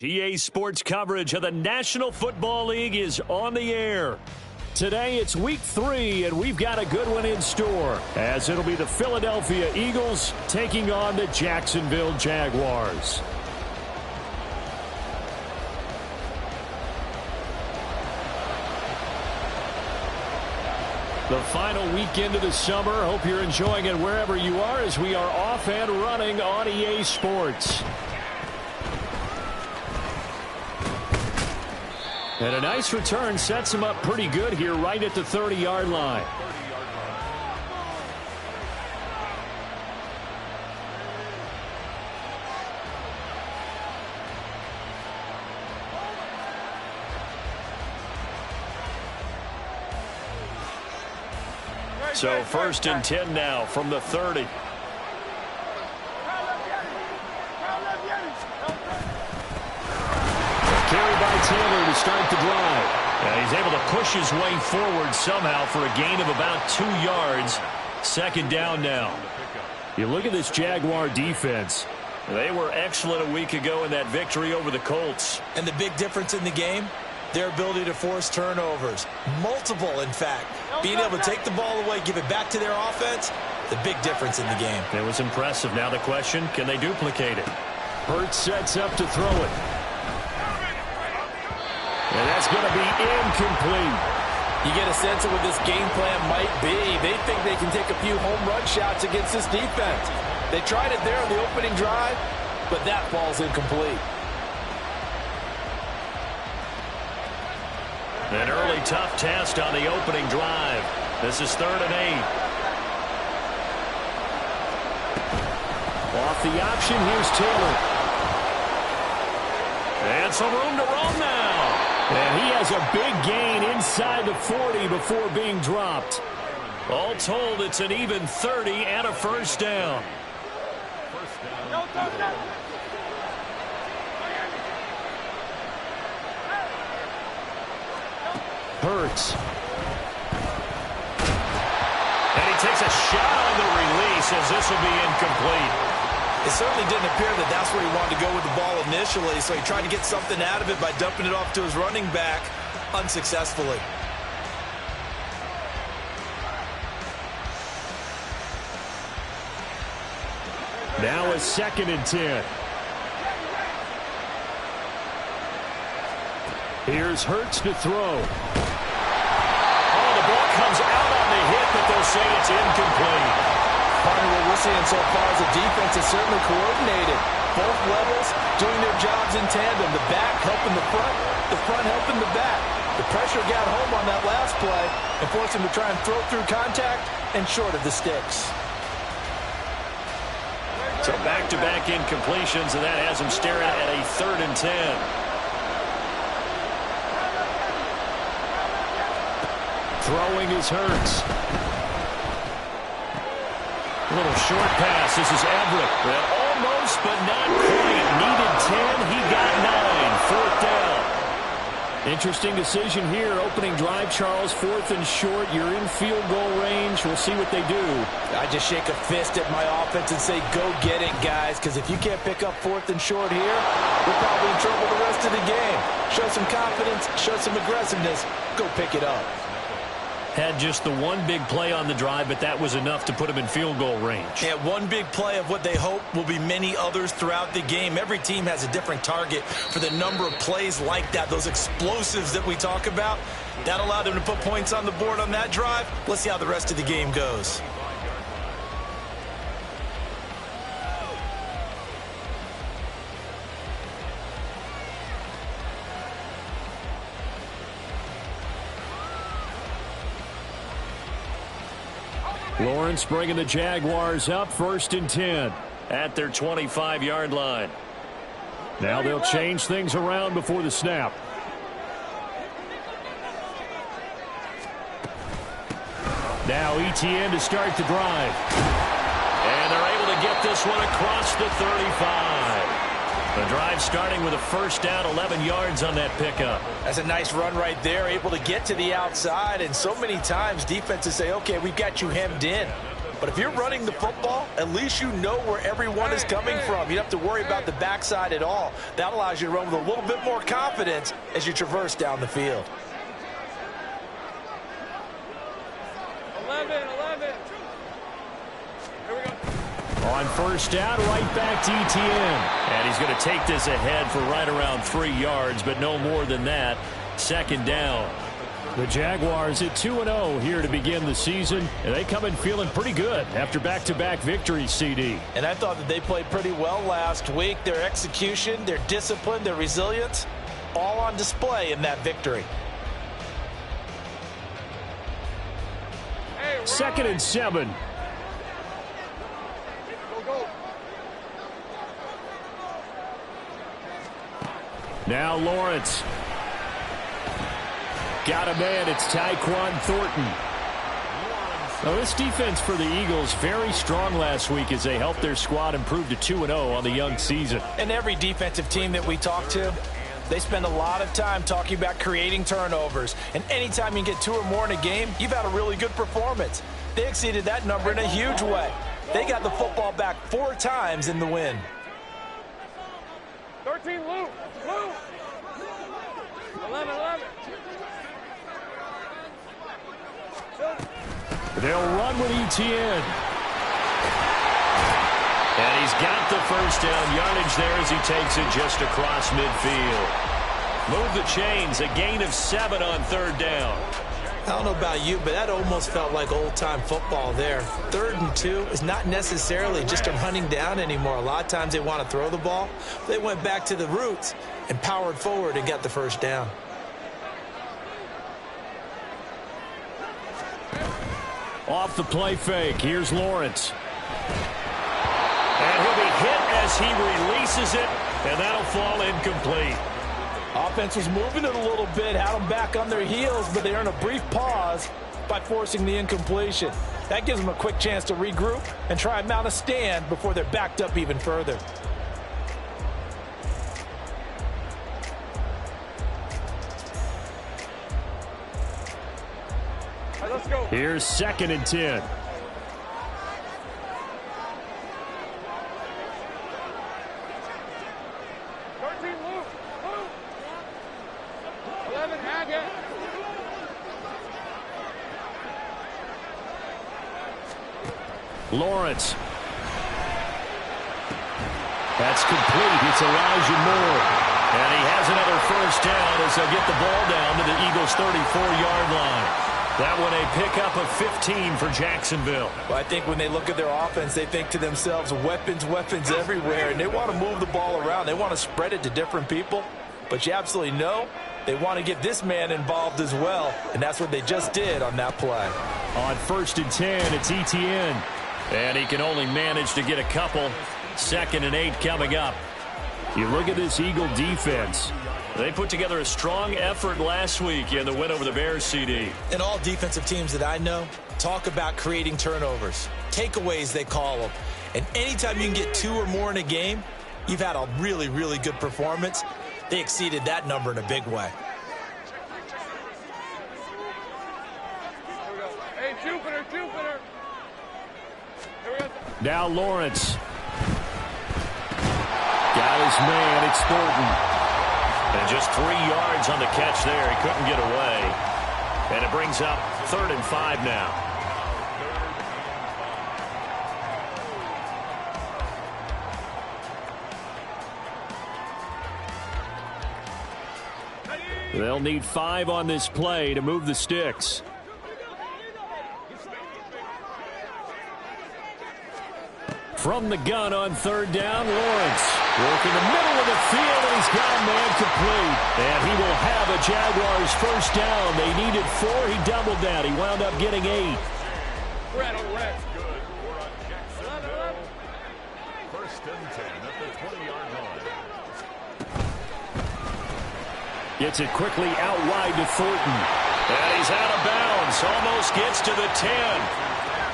PA Sports coverage of the National Football League is on the air. Today it's week 3, and we've got a good one in store, as it'll be the Philadelphia Eagles taking on the Jacksonville Jaguars. The final weekend of the summer. Hope you're enjoying it wherever you are, as we are off and running on EA Sports. And a nice return sets him up pretty good here right at the 30-yard line. So 1st and 10 now from the 30. Carry by Taylor to start the drive. He's able to push his way forward somehow for a gain of about 2 yards. 2nd down now. You look at this Jaguar defense. They were excellent a week ago in that victory over the Colts. And the big difference in the game? Their ability to force turnovers. Multiple, in fact. Being able to take the ball away, give it back to their offense, the big difference in the game. It was impressive. Now the question, can they duplicate it? Hurts sets up to throw it. And that's going to be incomplete. You get a sense of what this game plan might be. They think they can take a few home run shots against this defense. They tried it there on the opening drive, but that ball's incomplete. An early tough test on the opening drive. This is 3rd and 8. Off the option, here's Taylor. And some room to roam now. And he has a big gain inside the 40 before being dropped. All told, it's an even 30 and a 1st down. Hurts. And he takes a shot on the release, as this will be incomplete. It certainly didn't appear that that's where he wanted to go with the ball initially, so he tried to get something out of it by dumping it off to his running back unsuccessfully. Now a 2nd and 10. Here's Hurts to throw. Oh, the ball comes out on the hit, but they'll say it's incomplete. Part of what we're seeing so far is the defense is certainly coordinated. Both levels doing their jobs in tandem. The back helping the front helping the back. The pressure got home on that last play and forced him to try and throw through contact and short of the sticks. So back-to-back incompletions, and that has him staring at a 3rd and 10. Throwing is Hurts. A little short pass. This is Everett. Well, almost, but not quite. Needed 10. He got 9. 4th down. Interesting decision here. Opening drive, Charles. 4th and short. You're in field goal range. We'll see what they do. I just shake a fist at my offense and say, go get it, guys, because if you can't pick up 4th and short here, we're probably in trouble the rest of the game. Show some confidence. Show some aggressiveness. Go pick it up. Had just the one big play on the drive, but that was enough to put him in field goal range. Yeah, one big play of what they hope will be many others throughout the game. Every team has a different target for the number of plays like that, those explosives that we talk about. That allowed them to put points on the board on that drive. Let's see how the rest of the game goes. Lawrence bringing the Jaguars up, 1st and 10 at their 25-yard line. Now they'll change things around before the snap. Now ETN to start the drive. And they're able to get this one across the 35. The drive starting with a 1st down, 11 yards on that pickup. That's a nice run right there, able to get to the outside, and so many times defenses say, okay, we've got you hemmed in. But if you're running the football, at least you know where everyone is coming from. You don't have to worry about the backside at all. That allows you to run with a little bit more confidence as you traverse down the field. 11. Here we go. On first down, right back to Etienne. And he's going to take this ahead for right around 3 yards, but no more than that. Second down. The Jaguars at 2-0 here to begin the season, and they come in feeling pretty good after back-to-back victories, CD. And I thought that they played pretty well last week. Their execution, their discipline, their resilience, all on display in that victory. Hey, 2nd and 7. Go. Now Lawrence. Got a man. It's Tyquan Thornton. Now, this defense for the Eagles very strong last week as they helped their squad improve to 2-0 on the young season. And every defensive team that we talk to, they spend a lot of time talking about creating turnovers. And anytime you get 2 or more in a game, you've had a really good performance. They exceeded that number in a huge way. They got the football back 4 times in the win. 13, Luke. 11. They'll run with Etienne. And he's got the first down yardage there as he takes it just across midfield. Move the chains, a gain of 7 on 3rd down. I don't know about you, but that almost felt like old-time football there. 3rd and 2 is not necessarily just a running down anymore. A lot of times they want to throw the ball. They went back to the roots and powered forward and got the first down. Off the play fake, here's Lawrence. And he'll be hit as he releases it, and that'll fall incomplete. Offense was moving it a little bit, had them back on their heels, but they earned a brief pause by forcing the incompletion. That gives them a quick chance to regroup and try and mount a stand before they're backed up even further. All right, let's go. Here's 2nd and 10. Lawrence. That's complete. It's Elijah Moore. And he has another first down as they'll get the ball down to the Eagles' 34-yard line. That one a pickup of 15 for Jacksonville. Well, I think when they look at their offense, they think to themselves, weapons everywhere, and they want to move the ball around. They want to spread it to different people. But you absolutely know they want to get this man involved as well, and that's what they just did on that play. On 1st and 10, it's Etienne. And he can only manage to get a couple. 2nd and 8 coming up. You look at this Eagle defense. They put together a strong effort last week in the win over the Bears, CD. And all defensive teams that I know talk about creating turnovers. Takeaways, they call them. And anytime you can get 2 or more in a game, you've had a really, really good performance. They exceeded that number in a big way. Hey, Jupiter. Now Lawrence. Got his man. It's Thornton. And just 3 yards on the catch there. He couldn't get away. And it brings up 3rd and 5 now. They'll need 5 on this play to move the sticks. From the gun on 3rd down, Lawrence. Working the middle of the field, and he's got a man complete. And he will have a Jaguars first down. They needed 4. He doubled that. He wound up getting 8. Red. Good. We're on Jacksonville. 11. 1st and 10 at the 20-yard line. Gets it quickly out wide to Thornton. And he's out of bounds. Almost gets to the 10.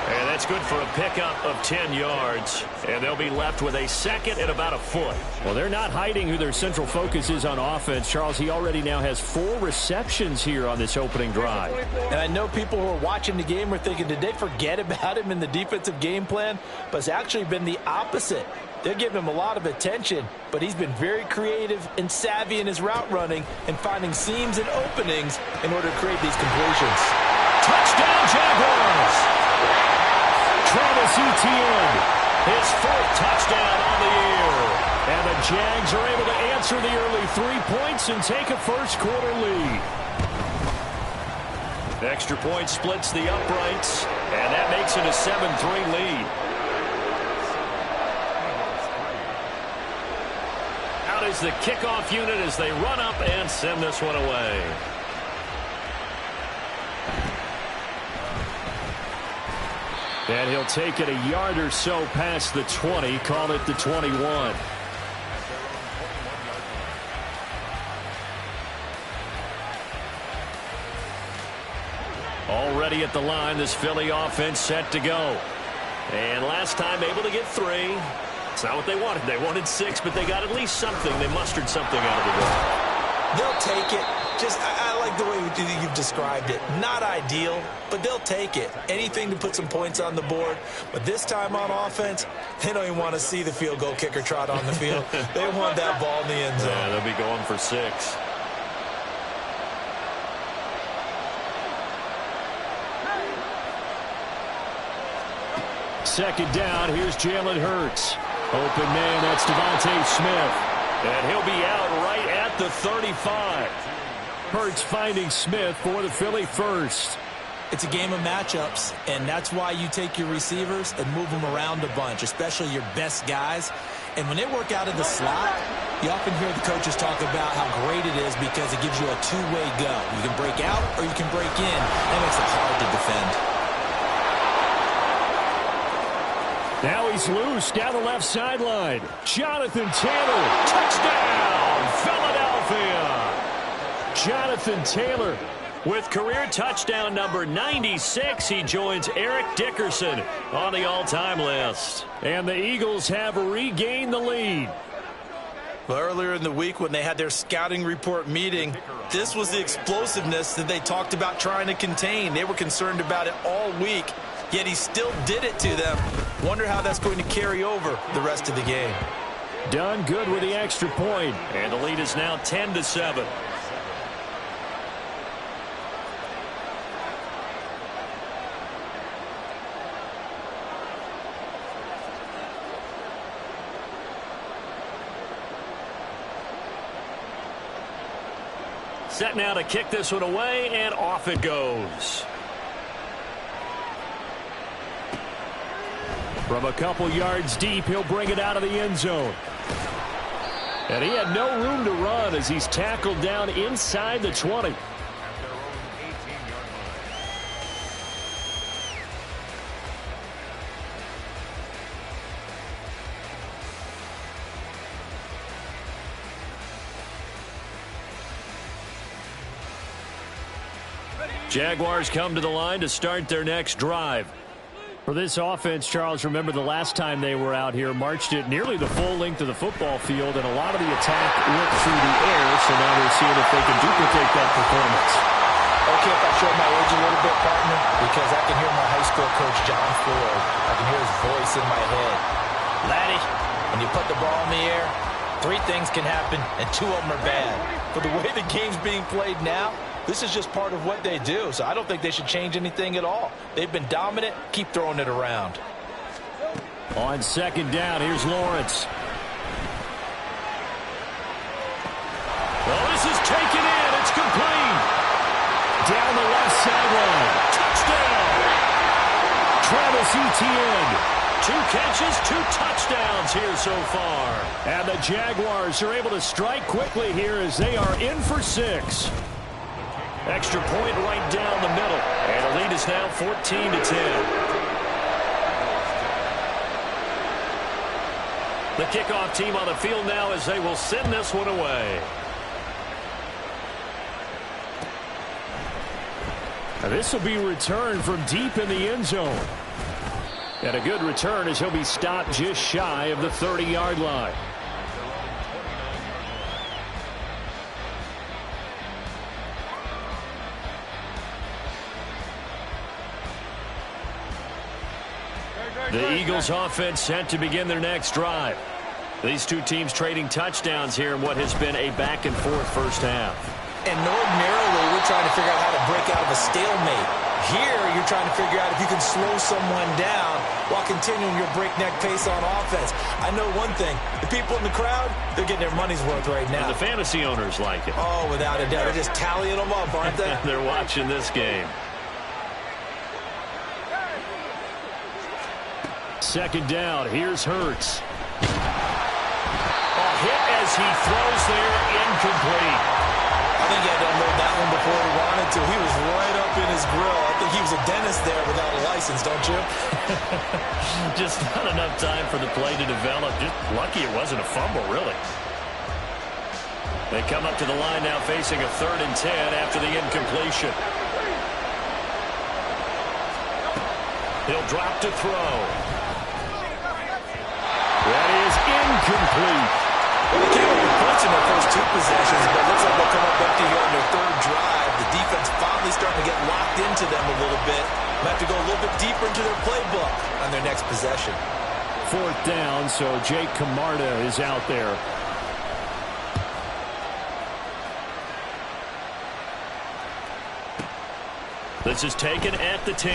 And that's good for a pickup of 10 yards. And they'll be left with a second and about a foot. Well, they're not hiding who their central focus is on offense. Charles, he already now has 4 receptions here on this opening drive. And I know people who are watching the game are thinking, did they forget about him in the defensive game plan? But it's actually been the opposite. They're giving him a lot of attention, but he's been very creative and savvy in his route running and finding seams and openings in order to create these completions. Touchdown, Jaguars! Travis Etienne, his 4th touchdown on the year. And the Jags are able to answer the early 3 points and take a first-quarter lead. Extra point splits the uprights, and that makes it a 7-3 lead. Out is the kickoff unit as they run up and send this one away. And he'll take it a yard or so past the 20, call it the 21. Already at the line, this Philly offense set to go. And last time able to get 3. It's not what they wanted. They wanted 6, but they got at least something. They mustered something out of the game. They'll take it. I like the way you've described it. Not ideal, but they'll take it. Anything to put some points on the board. But this time on offense, they don't even want to see the field goal kicker trot on the field. They want that ball in the end zone. Yeah, they'll be going for 6. Second down, here's Jalen Hurts. Open man, that's Devontae Smith. And he'll be out right at the 35. Hurts finding Smith for the Philly first. It's a game of matchups, and that's why you take your receivers and move them around a bunch, especially your best guys. And when they work out of the slot, you often hear the coaches talk about how great it is because it gives you a two-way go. You can break out or you can break in. That makes it hard to defend. Now he's loose down the left sideline. Jonathan Taylor, touchdown, Philadelphia. Jonathan Taylor with career touchdown number 96. He joins Eric Dickerson on the all-time list. And the Eagles have regained the lead. Well, earlier in the week when they had their scouting report meeting, this was the explosiveness that they talked about trying to contain. They were concerned about it all week. Yet he still did it to them. Wonder how that's going to carry over the rest of the game. Done good with the extra point. And the lead is now 10-7. Set now to kick this one away, and off it goes. From a couple yards deep, he'll bring it out of the end zone. And he had no room to run as he's tackled down inside the 20. Jaguars come to the line to start their next drive. For this offense, Charles, remember the last time they were out here, marched it nearly the full length of the football field, and a lot of the attack went through the air, so now they're seeing if they can duplicate that performance. Okay, if I show my age a little bit, partner, because I can hear my high school coach, John Ford. I can hear his voice in my head. Laddie, when you put the ball in the air, 3 things can happen, and 2 of them are bad. But the way the game's being played now, this is just part of what they do, so I don't think they should change anything at all. They've been dominant. Keep throwing it around. On second down, here's Lawrence. Well, this is taken in. It's complete. Down the left sideline. Touchdown. Travis Etienne. 2 catches, 2 touchdowns here so far. And the Jaguars are able to strike quickly here as they are in for 6. Extra point right down the middle. And the lead is now 14-10. The kickoff team on the field now as they will send this one away. And this will be returned from deep in the end zone. And a good return as he'll be stopped just shy of the 30-yard line. The Eagles offense set to begin their next drive. These two teams trading touchdowns here in what has been a back-and-forth first half. And ordinarily, we're trying to figure out how to break out of a stalemate. Here, you're trying to figure out if you can slow someone down while continuing your breakneck pace on offense. I know one thing. The people in the crowd, they're getting their money's worth right now. And the fantasy owners like it. Oh, without a doubt. They're just tallying them up, aren't they? They're watching this game. Second down. Here's Hurts. A hit as he throws there, incomplete. I think he had to unload that one before he wanted to. He was right up in his grill. I think he was a dentist there without a license, don't you? Just not enough time for the play to develop. Just lucky it wasn't a fumble, really. They come up to the line now facing a 3rd and 10 after the incompletion. He'll drop to throw. That is incomplete. Well, they came up with points in their first 2 possessions, but it looks like they'll come up empty here on their 3rd drive. The defense finally starting to get locked into them a little bit. Might have to go a little bit deeper into their playbook on their next possession. 4th down, so Jake Camarda is out there. This is taken at the 10.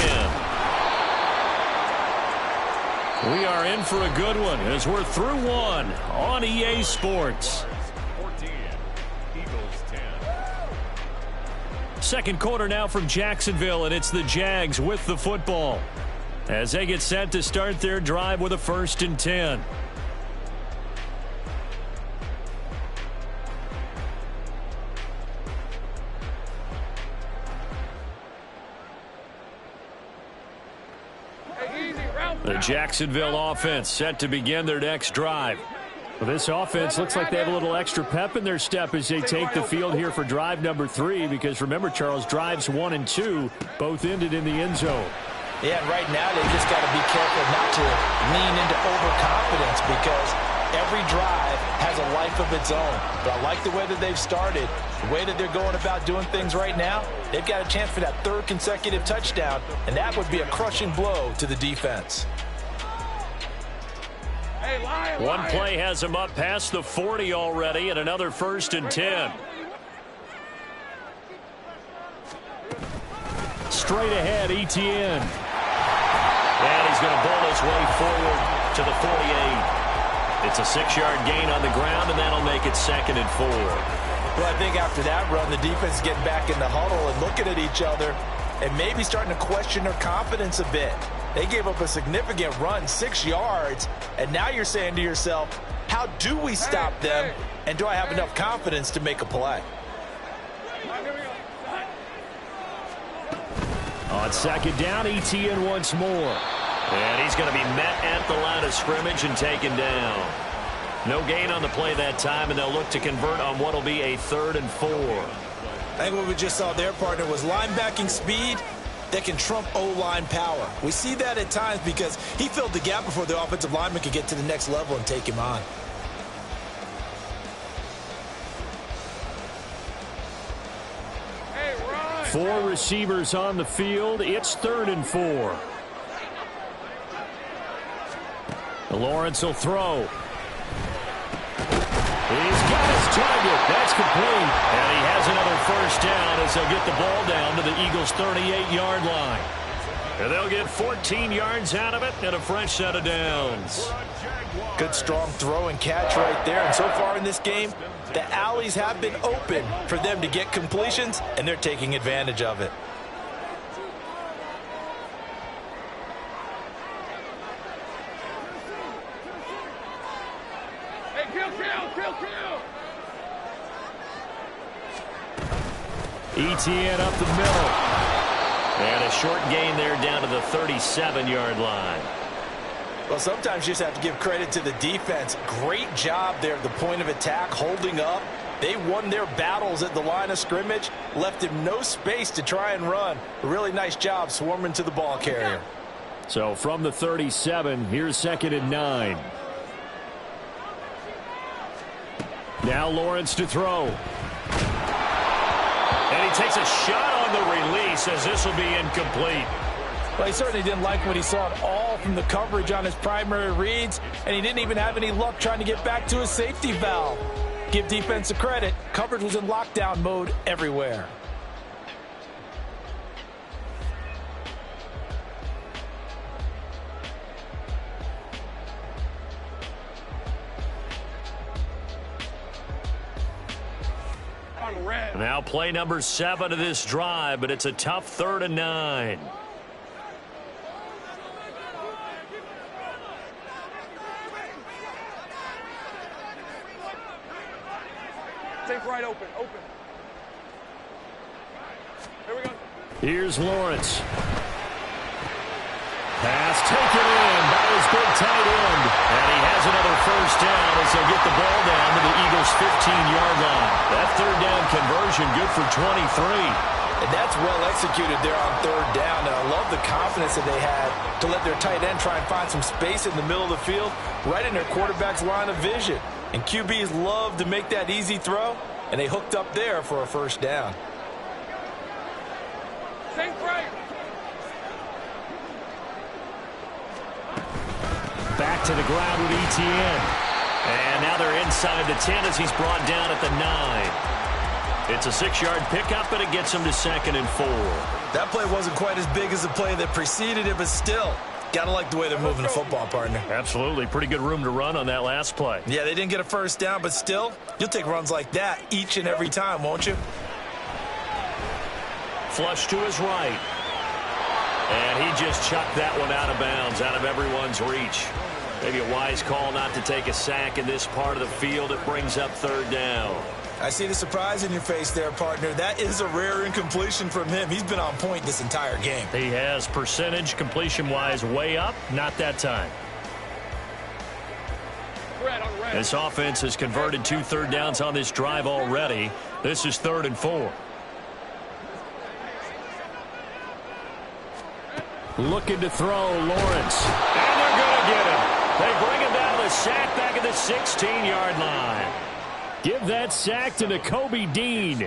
We are in for a good one as we're through one on EA Sports. 14, Eagles 10. Second quarter now from Jacksonville, and it's the Jags with the football as they get set to start their drive with a 1st and 10. The Jacksonville offense set to begin their next drive. Well, this offense looks like they have a little extra pep in their step as they take the field here for drive number 3, because remember, Charles, drives 1 and 2 both ended in the end zone. Yeah, and right now they just got to be careful not to lean into overconfidence, because every drive has a life of its own. But I like the way that they've started, the way that they're going about doing things right now. They've got a chance for that 3rd consecutive touchdown, and that would be a crushing blow to the defense. One play has them up past the 40 already, and another 1st and 10. Straight ahead, Etienne. And he's going to bowl his way forward to the 48. It's a 6-yard gain on the ground, and that'll make it 2nd and 4. Well, I think after that run, the defense is getting back in the huddle and looking at each other and maybe starting to question their confidence a bit. They gave up a significant run, 6 yards, and now you're saying to yourself, how do we stop them, and do I have enough confidence to make a play? On 2nd down, Etienne once more. And he's going to be met at the line of scrimmage and taken down. No gain on the play that time, and they'll look to convert on what will be a 3rd and 4. I think what we just saw their partner was linebacking speed that can trump O-line power. We see that at times because he filled the gap before the offensive lineman could get to the next level and take him on. Hey, run. 4 receivers on the field. It's 3rd and 4. Lawrence will throw. He's got his target. That's complete. And he has another 1st down as they'll get the ball down to the Eagles' 38-yard line. And they'll get 14 yards out of it and a fresh set of downs. Good strong throw and catch right there. And so far in this game, the alleys have been open for them to get completions, and they're taking advantage of it. Etienne up the middle. And a short gain there down to the 37-yard line. Well, sometimes you just have to give credit to the defense. Great job there at the point of attack, holding up. They won their battles at the line of scrimmage, left him no space to try and run. A really nice job swarming to the ball carrier. So from the 37, here's 2nd and 9. Now Lawrence to throw. And he takes a shot on the release as this will be incomplete. Well, he certainly didn't like what he saw at all from the coverage on his primary reads, and he didn't even have any luck trying to get back to his safety valve. Give defense a credit. Coverage was in lockdown mode everywhere. Now play number 7 of this drive, but it's a tough 3rd and 9. Take right open. Here we go. Here's Lawrence. Pass taken in by his big tight end. And he has another first down as they'll get the ball down to the Eagles' 15-yard line. That 3rd down conversion good for 23. And that's well executed there on 3rd down. And I love the confidence that they had to let their tight end try and find some space in the middle of the field, right in their quarterback's line of vision. And QBs love to make that easy throw, and they hooked up there for a first down. Take right. Back to the ground with ETN. And now they're inside the 10 as he's brought down at the 9. It's a 6-yard pickup, and it gets him to 2nd and 4. That play wasn't quite as big as the play that preceded it, but still, got to like the way they're moving the football, partner. Absolutely. Pretty good room to run on that last play. Yeah, they didn't get a first down, but still, you'll take runs like that each and every time, won't you? Flush to his right. And he just chucked that one out of bounds, out of everyone's reach. Maybe a wise call not to take a sack in this part of the field. It brings up 3rd down. I see the surprise in your face there, partner. That is a rare incompletion from him. He's been on point this entire game. He has percentage completion-wise way up. Not that time. This offense has converted 2 third downs on this drive already. This is 3rd and 4. Looking to throw, Lawrence. And they're going to get him. They bring him down to the sack back at the 16-yard line. Give that sack to Nakobe Dean.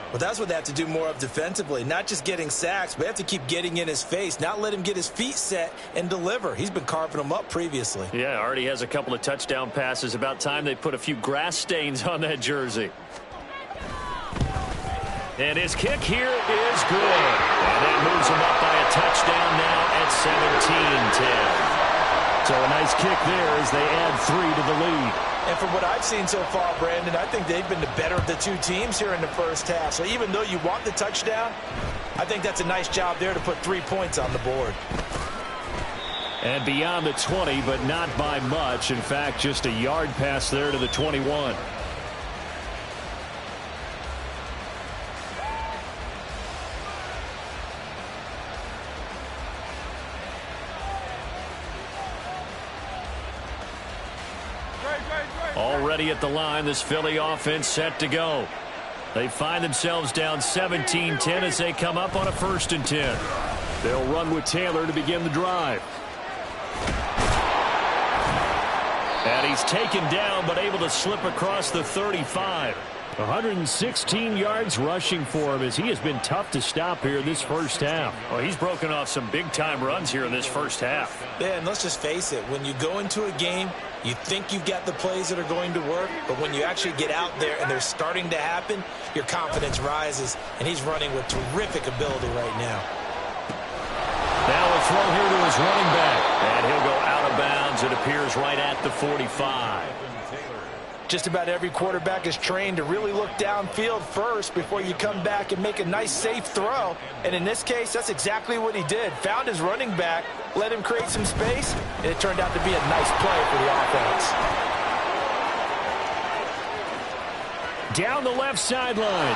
Well, that's what they have to do more of defensively. Not just getting sacks, but they have to keep getting in his face, not let him get his feet set and deliver. He's been carving them up previously. Yeah, already has a couple of touchdown passes. About time they put a few grass stains on that jersey. And his kick here is good. And that moves him up by a touchdown now at 17-10. So a nice kick there as they add 3 to the lead. And from what I've seen so far, Brandon, I think they've been the better of the two teams here in the first half. So even though you want the touchdown, I think that's a nice job there to put 3 points on the board. And beyond the 20, but not by much. In fact, just a yard pass there to the 21. Already at the line, this Philly offense set to go. They find themselves down 17-10 as they come up on a 1st and 10. They'll run with Taylor to begin the drive. And he's taken down but able to slip across the 35. 116 yards rushing for him as he has been tough to stop here in this first half. Well, he's broken off some big-time runs here in this first half. Yeah, and let's just face it. When you go into a game, you think you've got the plays that are going to work, but when you actually get out there and they're starting to happen, your confidence rises, and he's running with terrific ability right now. Now a throw here to his running back, and he'll go out of bounds. It appears right at the 45. Just about every quarterback is trained to really look downfield first before you come back and make a nice, safe throw. And in this case, that's exactly what he did. Found his running back, let him create some space, and it turned out to be a nice play for the offense. Down the left sideline.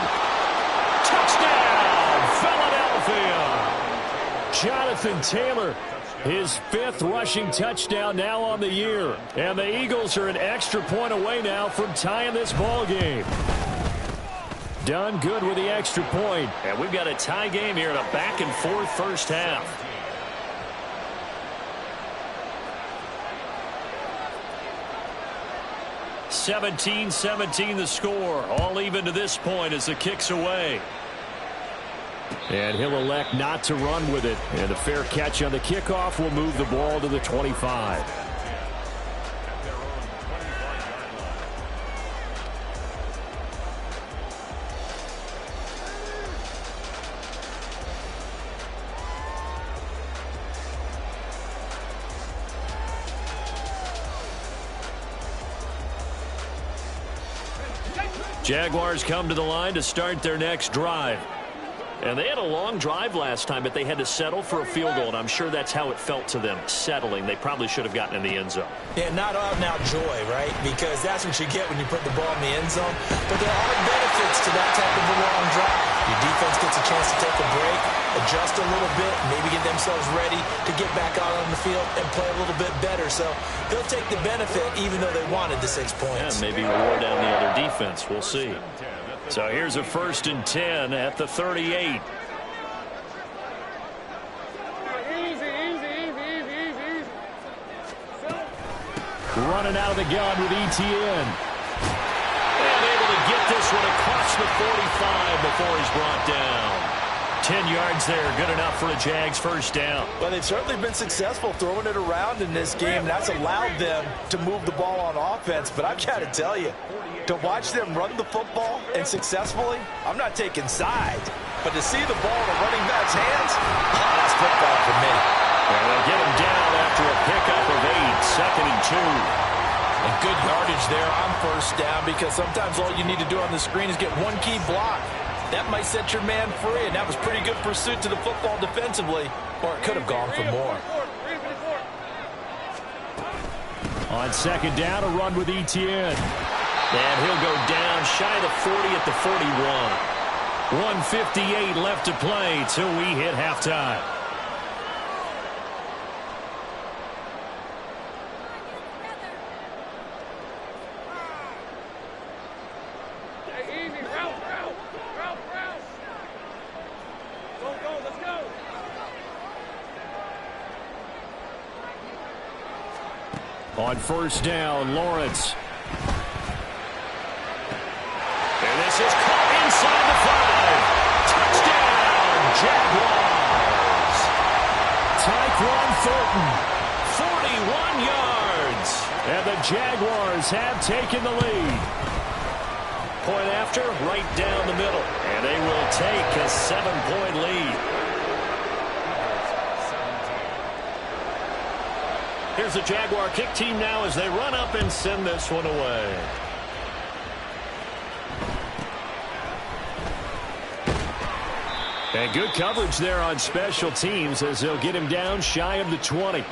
Touchdown, Philadelphia. Jonathan Taylor, his 5th rushing touchdown now on the year. And the Eagles are an extra point away now from tying this ball game. Done good with the extra point. And we've got a tie game here in a back-and-forth first half. 17-17 the score. All even to this point as the kick's away. And he'll elect not to run with it. And a fair catch on the kickoff will move the ball to the 25. Jaguars come to the line to start their next drive. And they had a long drive last time, but they had to settle for a field goal, and I'm sure that's how it felt to them, settling. They probably should have gotten in the end zone. Yeah, not out now joy, right? Because that's what you get when you put the ball in the end zone. But there are benefits to that type of a long drive. Your defense gets a chance to take a break, adjust a little bit, maybe get themselves ready to get back out on the field and play a little bit better. So they'll take the benefit even though they wanted the 6 points. Yeah, maybe wear down the other defense. We'll see. So here's a 1st and 10 at the 38. Running out of the gun with ETN. And able to get this one across the 45 before he's brought down. 10 yards there, good enough for a Jags first down. Well, they've certainly been successful throwing it around in this game. That's allowed them to move the ball on offense. But I've got to tell you, to watch them run the football and successfully, I'm not taking sides. But to see the ball in a running back's hands, that's football for me. And they'll get him down after a pickup of 8, 2nd and 2. And good yardage there on first down because sometimes all you need to do on the screen is get one key block. That might set your man free, and that was pretty good pursuit to the football defensively, or it could have gone for more. On 2nd down, a run with ETN. And he'll go down shy of the 40 at the 41. 1:58 left to play till we hit halftime. On 1st down, Lawrence. And this is caught inside the 5. Touchdown, Jaguars. Tyquan Thornton, 41 yards. And the Jaguars have taken the lead. Point after, right down the middle. And they will take a 7-point lead. Here's the Jaguar kick team now as they run up and send this one away. And good coverage there on special teams as they'll get him down shy of the 20.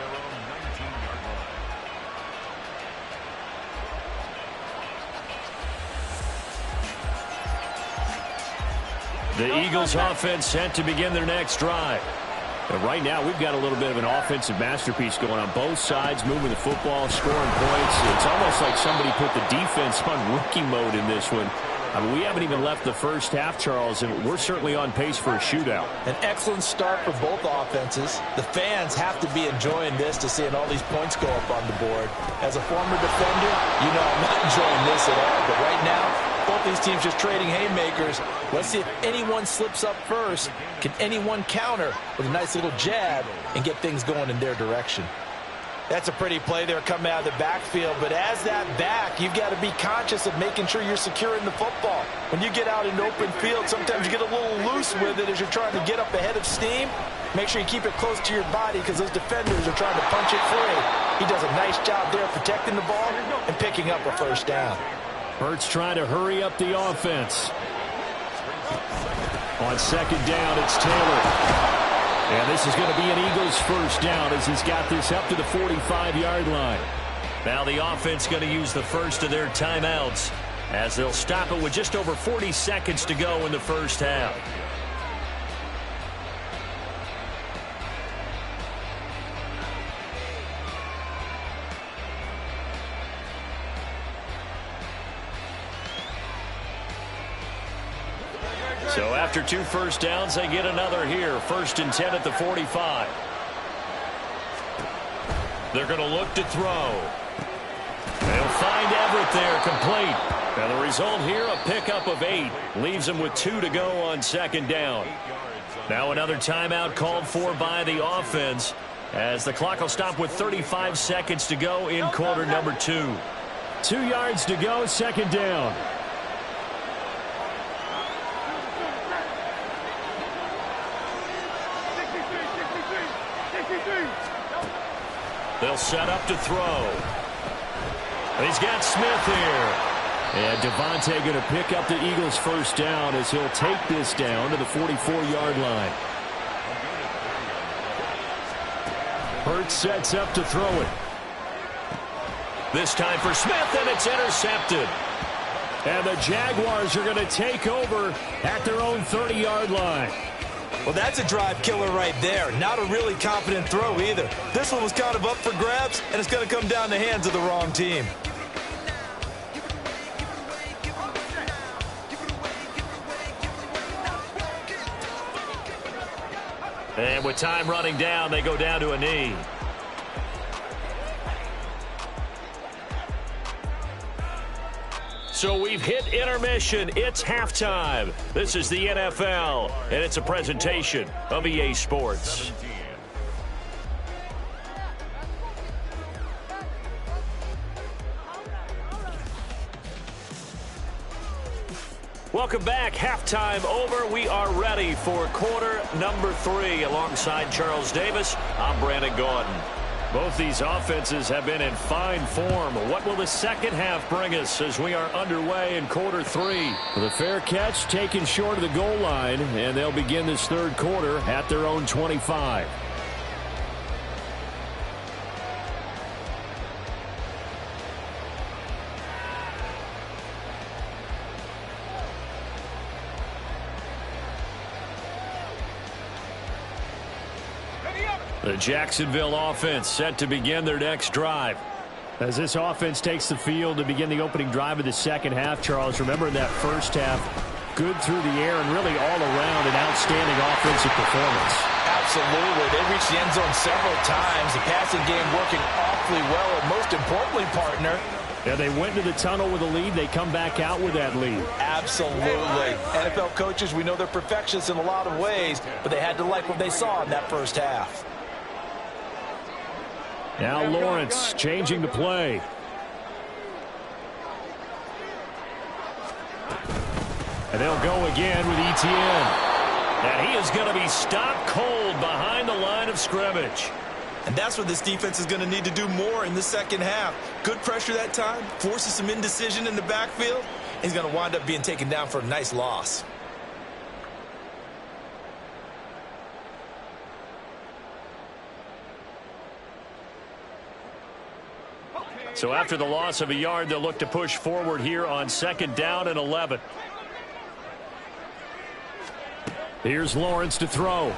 The Eagles offense set to begin their next drive. And right now, we've got a little bit of an offensive masterpiece going on both sides, moving the football, scoring points. It's almost like somebody put the defense on rookie mode in this one. I mean, we haven't even left the first half, Charles, and we're certainly on pace for a shootout. An excellent start for both offenses. The fans have to be enjoying this to seeing all these points go up on the board. As a former defender, you know I'm not enjoying this at all. But right now, both these teams just trading haymakers. Let's see if anyone slips up first. Can anyone counter with a nice little jab and get things going in their direction? That's a pretty play there coming out of the backfield. But as that back, you've got to be conscious of making sure you're securing the football. When you get out in open field, sometimes you get a little loose with it as you're trying to get up ahead of steam. Make sure you keep it close to your body because those defenders are trying to punch it free. He does a nice job there protecting the ball and picking up a first down. Hurts trying to hurry up the offense. On 2nd down, it's Taylor. And this is going to be an Eagles first down as he's got this up to the 45-yard line. Now the offense going to use the first of their timeouts as they'll stop it with just over 40 seconds to go in the first half. So after 2 first downs, they get another here. 1st and 10 at the 45. They're going to look to throw. They'll find Everett there, complete. And the result here, a pickup of 8. Leaves them with 2 to go on second down. Now another timeout called for by the offense, as the clock will stop with 35 seconds to go in quarter number 2. 2 yards to go, second down. They'll set up to throw. He's got Smith here. And Devontae going to pick up the Eagles' first down as he'll take this down to the 44-yard line. Hurts sets up to throw it. This time for Smith, and it's intercepted. And the Jaguars are going to take over at their own 30-yard line. Well, that's a drive killer right there. Not a really confident throw either. This one was kind of up for grabs, and it's going to come down the hands of the wrong team. And with time running down, they go down to a knee. So we've hit intermission. It's halftime. This is the NFL, and it's a presentation of EA Sports. Welcome back. Halftime over. We are ready for quarter number 3. Alongside Charles Davis, I'm Brandon Gordon. Both these offenses have been in fine form. What will the second half bring us as we are underway in quarter 3? The fair catch taken short of the goal line, and they'll begin this third quarter at their own 25. The Jacksonville offense set to begin their next drive. As this offense takes the field to begin the opening drive of the second half, Charles, remember in that first half, good through the air and really all around an outstanding offensive performance. Absolutely. They reached the end zone several times. The passing game working awfully well, and most importantly, partner, yeah, they went to the tunnel with a lead. They come back out with that lead. Absolutely. NFL coaches, we know they're perfectionists in a lot of ways, but they had to like what they saw in that first half. Now Lawrence changing the play. And they'll go again with Etienne. And he is going to be stopped cold behind the line of scrimmage. And that's what this defense is going to need to do more in the second half. Good pressure that time, forces some indecision in the backfield. He's going to wind up being taken down for a nice loss. So after the loss of a yard, they'll look to push forward here on second down and 11. Here's Lawrence to throw.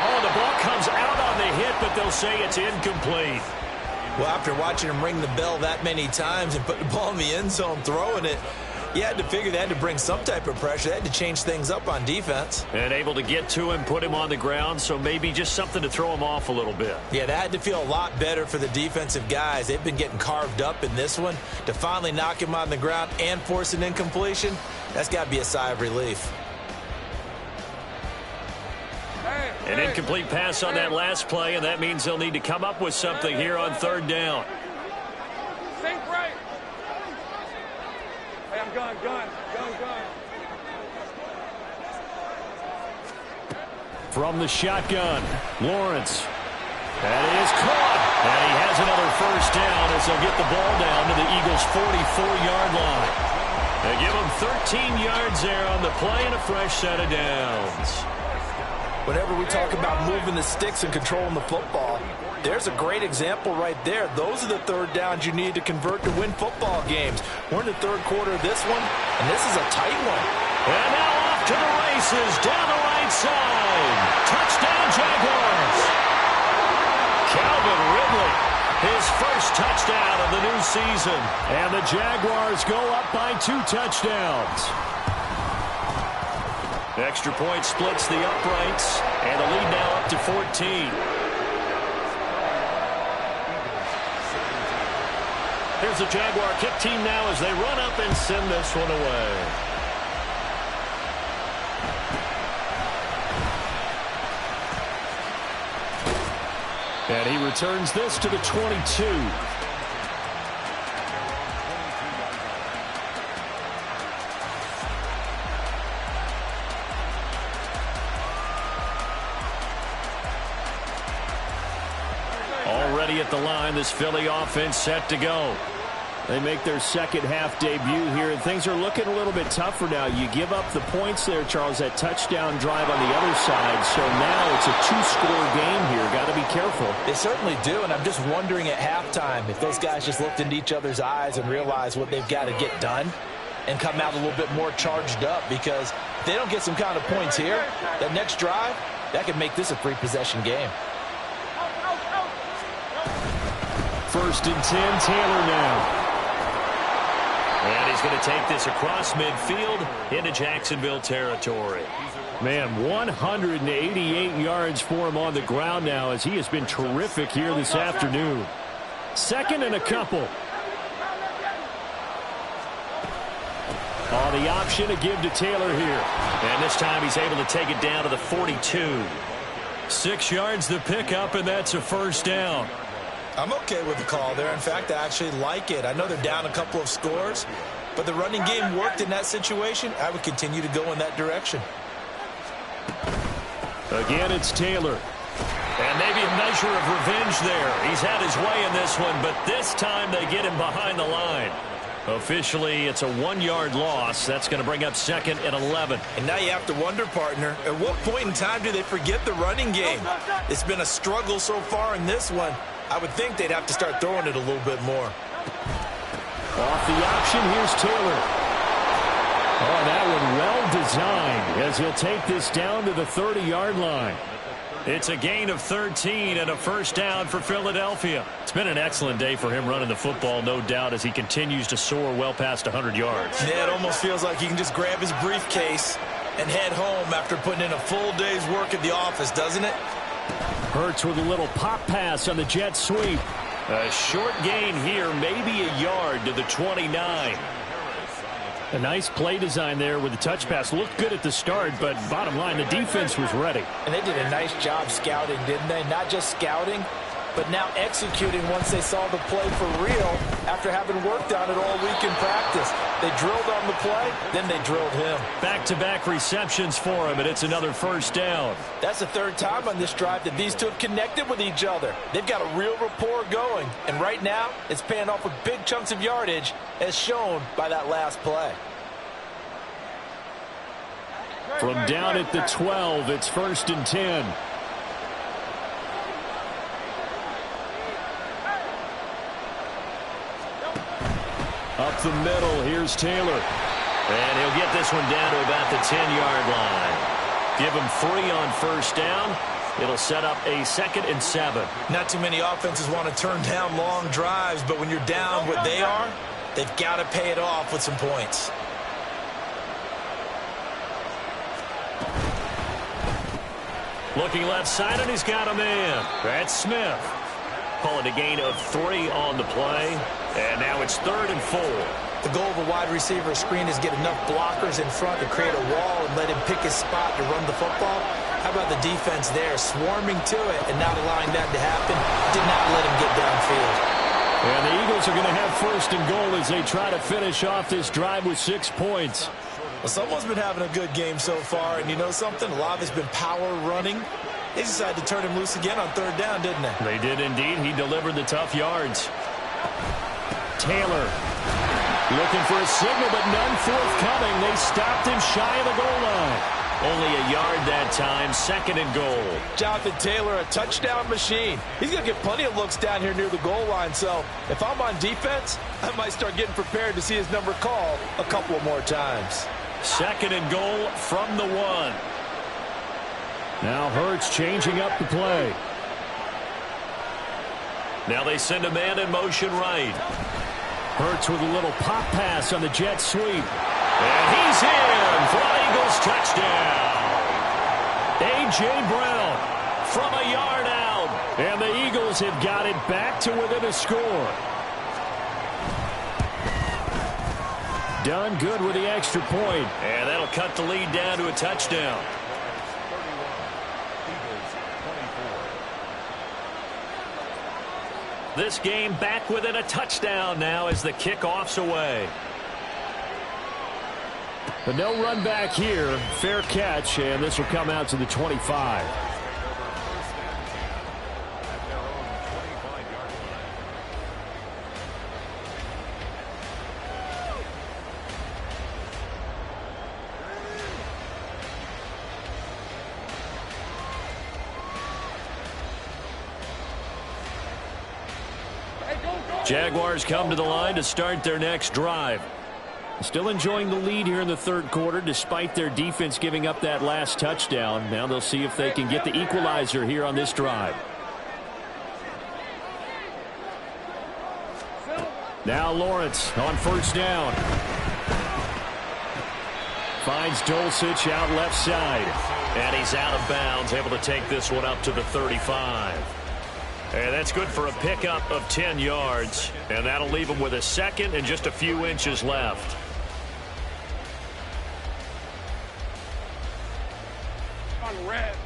Oh, the ball comes out on the hit, but they'll say it's incomplete. Well, after watching him ring the bell that many times and put the ball in the end zone throwing it, you had to figure they had to bring some type of pressure. They had to change things up on defense. And able to get to him, put him on the ground, so maybe just something to throw him off a little bit. Yeah, that had to feel a lot better for the defensive guys. They've been getting carved up in this one. To finally knock him on the ground and force an incompletion, that's got to be a sigh of relief. An incomplete pass on that last play, and that means they'll need to come up with something here on third down. Think right. Hey, I'm gun. From the shotgun, Lawrence. That is caught. And he has another first down as they'll get the ball down to the Eagles' 44-yard line. They give them 13 yards there on the play and a fresh set of downs. Whenever we talk about moving the sticks and controlling the football, there's a great example right there. Those are the third downs you need to convert to win football games. We're in the third quarter of this one, and this is a tight one. And now off to the races, down the right side. Touchdown, Jaguars. Calvin Ridley, his first touchdown of the new season. And the Jaguars go up by 2 touchdowns. Extra point splits the uprights, and the lead now up to 14. Here's the Jaguar kick team now as they run up and send this one away. And he returns this to the 22. Already at the line, this Philly offense set to go. They make their second half debut here, and things are looking a little bit tougher now. You give up the points there, Charles, that touchdown drive on the other side. So now it's a two-score game here. Got to be careful. They certainly do, and I'm just wondering at halftime if those guys just looked into each other's eyes and realized what they've got to get done and come out a little bit more charged up, because if they don't get some kind of points here, that next drive, that could make this a three-possession game. First and 10, Taylor now. And he's going to take this across midfield into Jacksonville territory. Man, 188 yards for him on the ground now, as he has been terrific here this afternoon. Second and a couple. The option to give to Taylor here. And this time he's able to take it down to the 42. 6 yards the pickup, and that's a first down. I'm okay with the call there. In fact, I actually like it. I know they're down a couple of scores, but the running game worked in that situation. I would continue to go in that direction. Again, it's Taylor. And maybe a measure of revenge there. He's had his way in this one, but this time they get him behind the line. Officially, it's a 1-yard loss. That's going to bring up second and 11. And now you have to wonder, partner, at what point in time do they forget the running game? It's been a struggle so far in this one. I would think they'd have to start throwing it a little bit more. Off the option, here's Taylor. Oh, that one well designed, as he'll take this down to the 30-yard line. It's a gain of 13 and a first down for Philadelphia. It's been an excellent day for him running the football, no doubt, as he continues to soar well past 100 yards. Yeah, it almost feels like he can just grab his briefcase and head home after putting in a full day's work at the office, doesn't it? Hurts with a little pop pass on the jet sweep. A short gain here, maybe a yard to the 29. A nice play design there with the touch pass. Looked good at the start, but bottom line, the defense was ready. And they did a nice job scouting, didn't they? Not just scouting, but now executing once they saw the play for real after having worked on it all week in practice. They drilled on the play, then they drilled him. Back-to-back receptions for him, and it's another first down. That's the third time on this drive that these two have connected with each other. They've got a real rapport going, and right now it's paying off with big chunks of yardage, as shown by that last play. From down at the 12, it's first and 10. Up the middle, here's Taylor. And he'll get this one down to about the 10-yard line. Give him 3 on first down. It'll set up a second and 7. Not too many offenses want to turn down long drives, but when you're down what they are, they've got to pay it off with some points. Looking left side, and he's got a man. That's Smith. Call it a gain of 3 on the play. And now it's 3rd and 4. The goal of a wide receiver screen is get enough blockers in front to create a wall and let him pick his spot to run the football. How about the defense there, swarming to it and not allowing that to happen? Did not let him get downfield. And the Eagles are going to have first and goal as they try to finish off this drive with 6 points. Well, someone's been having a good game so far, and you know something? A lot of it's been power running. They decided to turn him loose again on 3rd down, didn't they? They did indeed. He delivered the tough yards. Taylor looking for a signal, but none forthcoming. They stopped him shy of the goal line. Only a yard that time, 2nd and goal. Jonathan Taylor, a touchdown machine. He's going to get plenty of looks down here near the goal line, so if I'm on defense, I might start getting prepared to see his number called a couple of more times. 2nd and goal from the 1. Now Hurts changing up the play. Now they send a man in motion right. Hurts with a little pop pass on the jet sweep. And he's in for an Eagles touchdown. A.J. Brown from a yard out. And the Eagles have got it back to within a score. Done good with the extra point. And that'll cut the lead down to a touchdown. This game back within a touchdown now as the kickoff's away. But no run back here. Fair catch, and this will come out to the 25. Jaguars come to the line to start their next drive. Still enjoying the lead here in the third quarter despite their defense giving up that last touchdown. Now they'll see if they can get the equalizer here on this drive. Now Lawrence on first down. Finds Dulcich out left side. And he's out of bounds, able to take this one up to the 35. And that's good for a pickup of 10 yards. And that'll leave him with a second and just a few inches left. On red.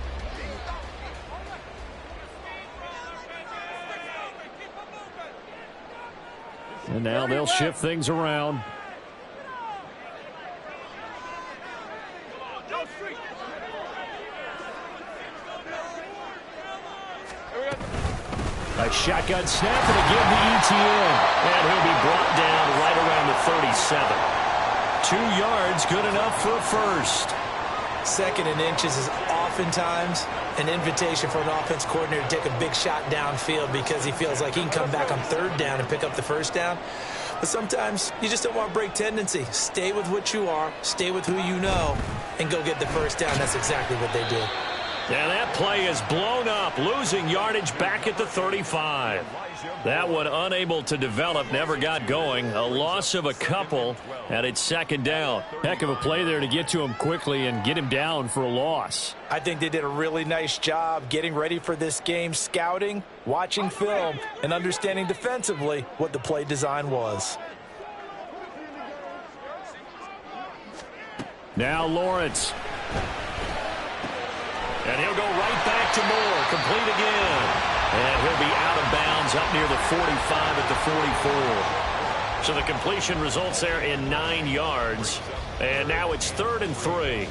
And now they'll shift things around. A shotgun snap and again the ETN. And he'll be brought down right around the 37. 2 yards, good enough for a first. Second and inches is oftentimes an invitation for an offense coordinator to take a big shot downfield because he feels like he can come back on third down and pick up the first down. But sometimes you just don't want to break tendency. Stay with what you are, stay with who you know, and go get the first down. That's exactly what they did. And that play is blown up, losing yardage back at the 35. That one unable to develop, never got going. A loss of a couple, and it's second down. Heck of a play there to get to him quickly and get him down for a loss. I think they did a really nice job getting ready for this game, scouting, watching film, and understanding defensively what the play design was. Now Lawrence. And he'll go right back to Moore, complete again. And he'll be out of bounds up near the 45 at the 44. So the completion results there in 9 yards. And now it's 3rd and 3.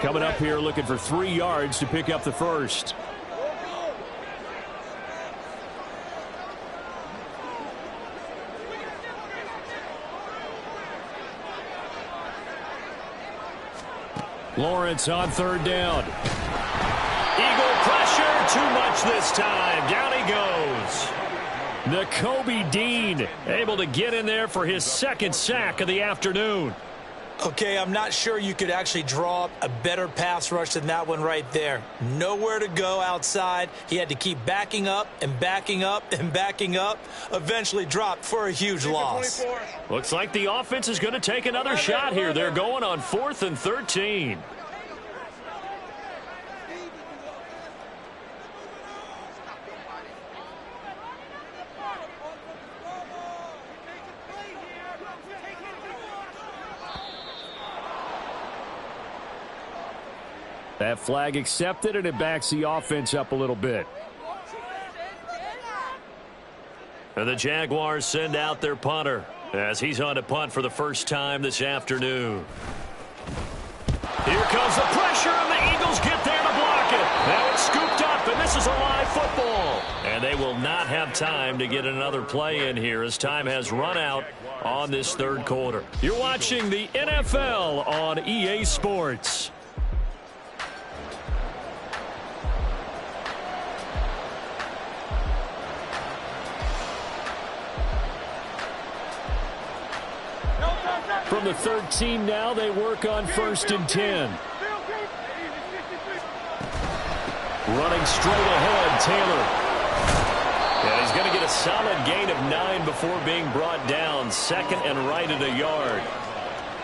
Coming up here looking for 3 yards to pick up the first. Lawrence on third down. Eagle pressure, too much this time. Down he goes. The Kobe Dean able to get in there for his second sack of the afternoon. Okay, I'm not sure you could actually draw up a better pass rush than that one right there. Nowhere to go outside. He had to keep backing up and backing up and backing up. Eventually dropped for a huge loss. Looks like the offense is going to take another shot here. They're going on 4th and 13. That flag accepted, and it backs the offense up a little bit. And the Jaguars send out their punter as he's on to punt for the first time this afternoon. Here comes the pressure, and the Eagles get there to block it. Now it's scooped up, and this is a live football. And they will not have time to get another play in here as time has run out on this third quarter. You're watching the NFL on EA Sports. From the 13 now, they work on 1st and 10. Running straight ahead, Taylor. And he's going to get a solid gain of 9 before being brought down. Second and right at a yard.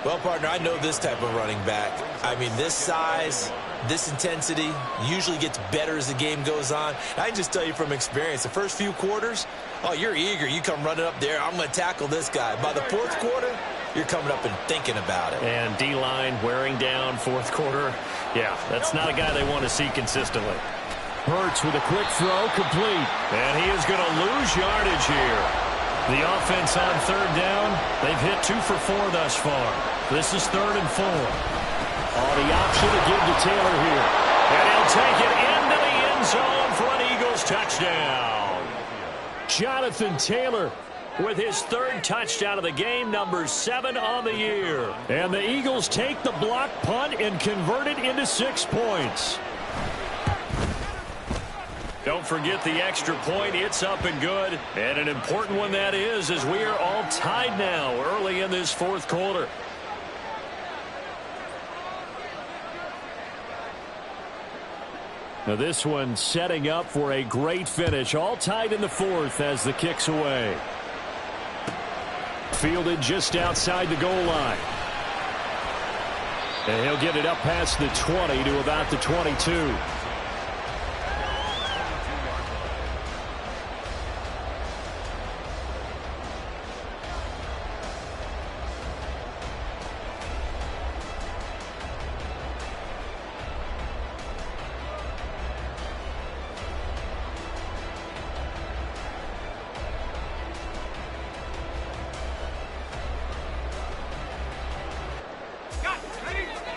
Well, partner, I know this type of running back. I mean, this size, this intensity usually gets better as the game goes on. I can just tell you from experience, the first few quarters, oh, you're eager. You come running up there, I'm going to tackle this guy. By the fourth quarter, you're coming up and thinking about it. And D-line wearing down fourth quarter. Yeah, that's not a guy they want to see consistently. Hurts with a quick throw, complete. And he is going to lose yardage here. The offense on third down, they've hit 2 for 4 thus far. This is 3rd and 4. Oh, the option to give to Taylor here. And he'll take it into the end zone for an Eagles touchdown. Jonathan Taylor with his 3rd touchdown of the game, number 7 on the year. And the Eagles take the block punt and convert it into 6 points. Don't forget the extra point. It's up and good. And an important one that is, as we are all tied now early in this fourth quarter. Now this one setting up for a great finish. All tied in the fourth as the kick's away. Fielded just outside the goal line. And he'll get it up past the 20 to about the 22.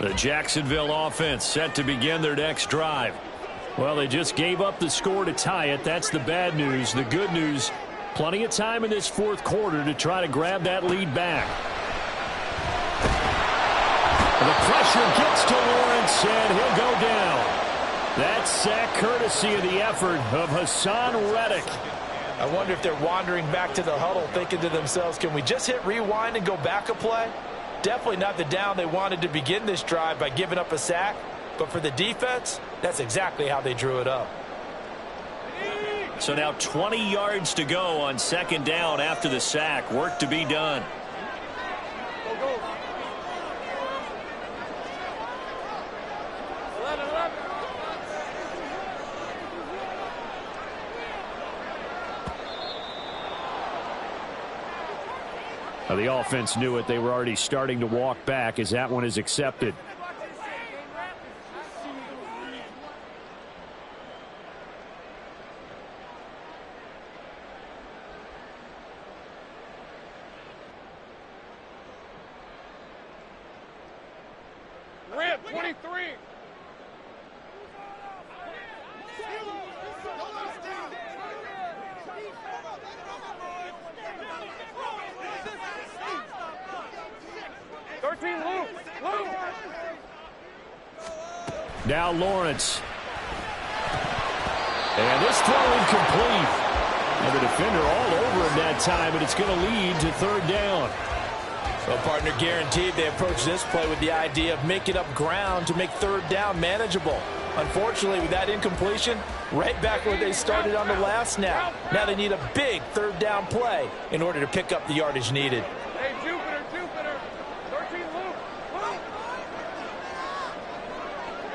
The Jacksonville offense set to begin their next drive. Well, they just gave up the score to tie it. That's the bad news. The good news, plenty of time in this fourth quarter to try to grab that lead back. The pressure gets to Lawrence, and he'll go down. That sack courtesy of the effort of Hassan Reddick. I wonder if they're wandering back to the huddle thinking to themselves, can we just hit rewind and go back a play? Definitely not the down they wanted to begin this drive by giving up a sack. But for the defense, that's exactly how they drew it up. So now 20 yards to go on second down after the sack. Work to be done. Go, go. 11, 11. Now the offense knew it. They were already starting to walk back as that one is accepted. Red 23. Now Lawrence. And this throw incomplete. And the defender all over him that time, and it's going to lead to third down. Well, partner, guaranteed they approach this play with the idea of making up ground to make third down manageable. Unfortunately, with that incompletion, right back where they started on the last snap. Now they need a big third down play in order to pick up the yardage needed. Hey, Jupiter, Jupiter. 13, Luke.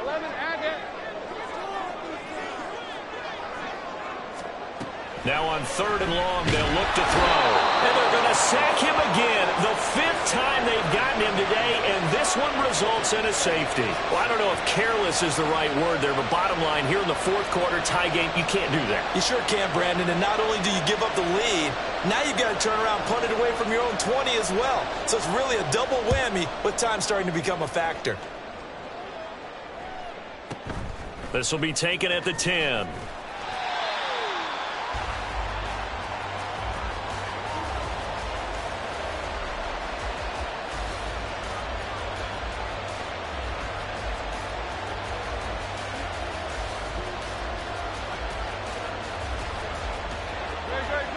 11, Agate. Now on third and long, they'll look to throw. And they're going to sack him again. The 5th time they've gotten him today, and this one results in a safety. Well, I don't know if careless is the right word there, but bottom line, here in the fourth quarter tie game, you can't do that. You sure can, Brandon, and not only do you give up the lead, now you've got to turn around, punt it away from your own 20 as well. So it's really a double whammy with time starting to become a factor. This will be taken at the 10.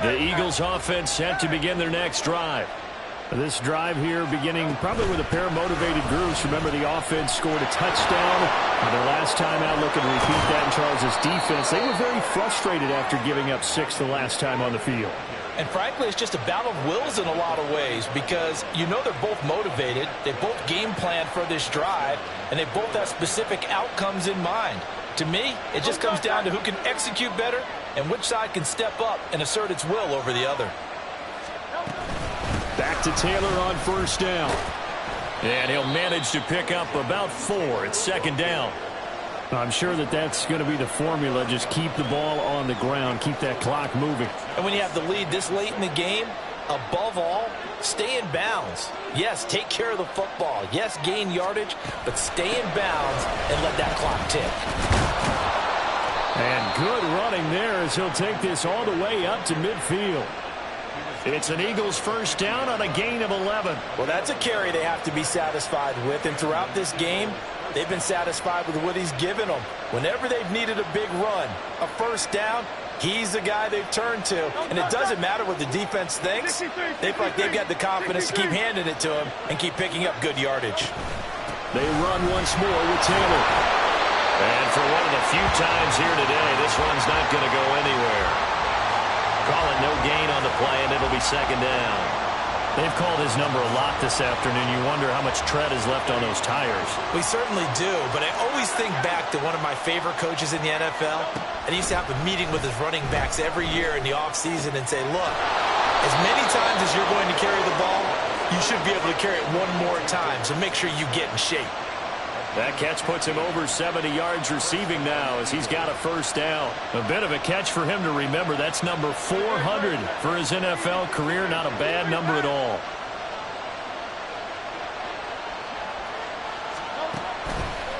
The Eagles offense set to begin their next drive. This drive here beginning probably with a pair of motivated groups. Remember, the offense scored a touchdown. Their last time out, looking to repeat that in Charles' defense. They were very frustrated after giving up 6 the last time on the field. And frankly, it's just a battle of wills in a lot of ways because you know they're both motivated. They both game planned for this drive, and they both have specific outcomes in mind. To me, it just comes down to who can execute better and which side can step up and assert its will over the other. Back to Taylor on first down. And he'll manage to pick up about 4. It's second down. I'm sure that's going to be the formula. Just keep the ball on the ground. Keep that clock moving. And when you have the lead this late in the game, above all, stay in bounds. Yes, take care of the football. Yes, gain yardage, but stay in bounds and let that clock tick. And good running there as he'll take this all the way up to midfield. It's an Eagles first down on a gain of 11. Well, that's a carry they have to be satisfied with. And throughout this game, they've been satisfied with what he's given them. Whenever they've needed a big run, a first down, he's the guy they've turned to. And it doesn't matter what the defense thinks. They feel like they've got the confidence to keep handing it to him and keep picking up good yardage. They run once more with Taylor. And for one of the few times here today, this run's not going to go anywhere. Call it no gain on the play, and it'll be second down. They've called his number a lot this afternoon. You wonder how much tread is left on those tires. We certainly do, but I always think back to one of my favorite coaches in the NFL, and he used to have a meeting with his running backs every year in the offseason and say, look, as many times as you're going to carry the ball, you should be able to carry it one more time, so make sure you get in shape. That catch puts him over 70 yards receiving now as he's got a first down. A bit of a catch for him to remember. That's number 400 for his NFL career. Not a bad number at all.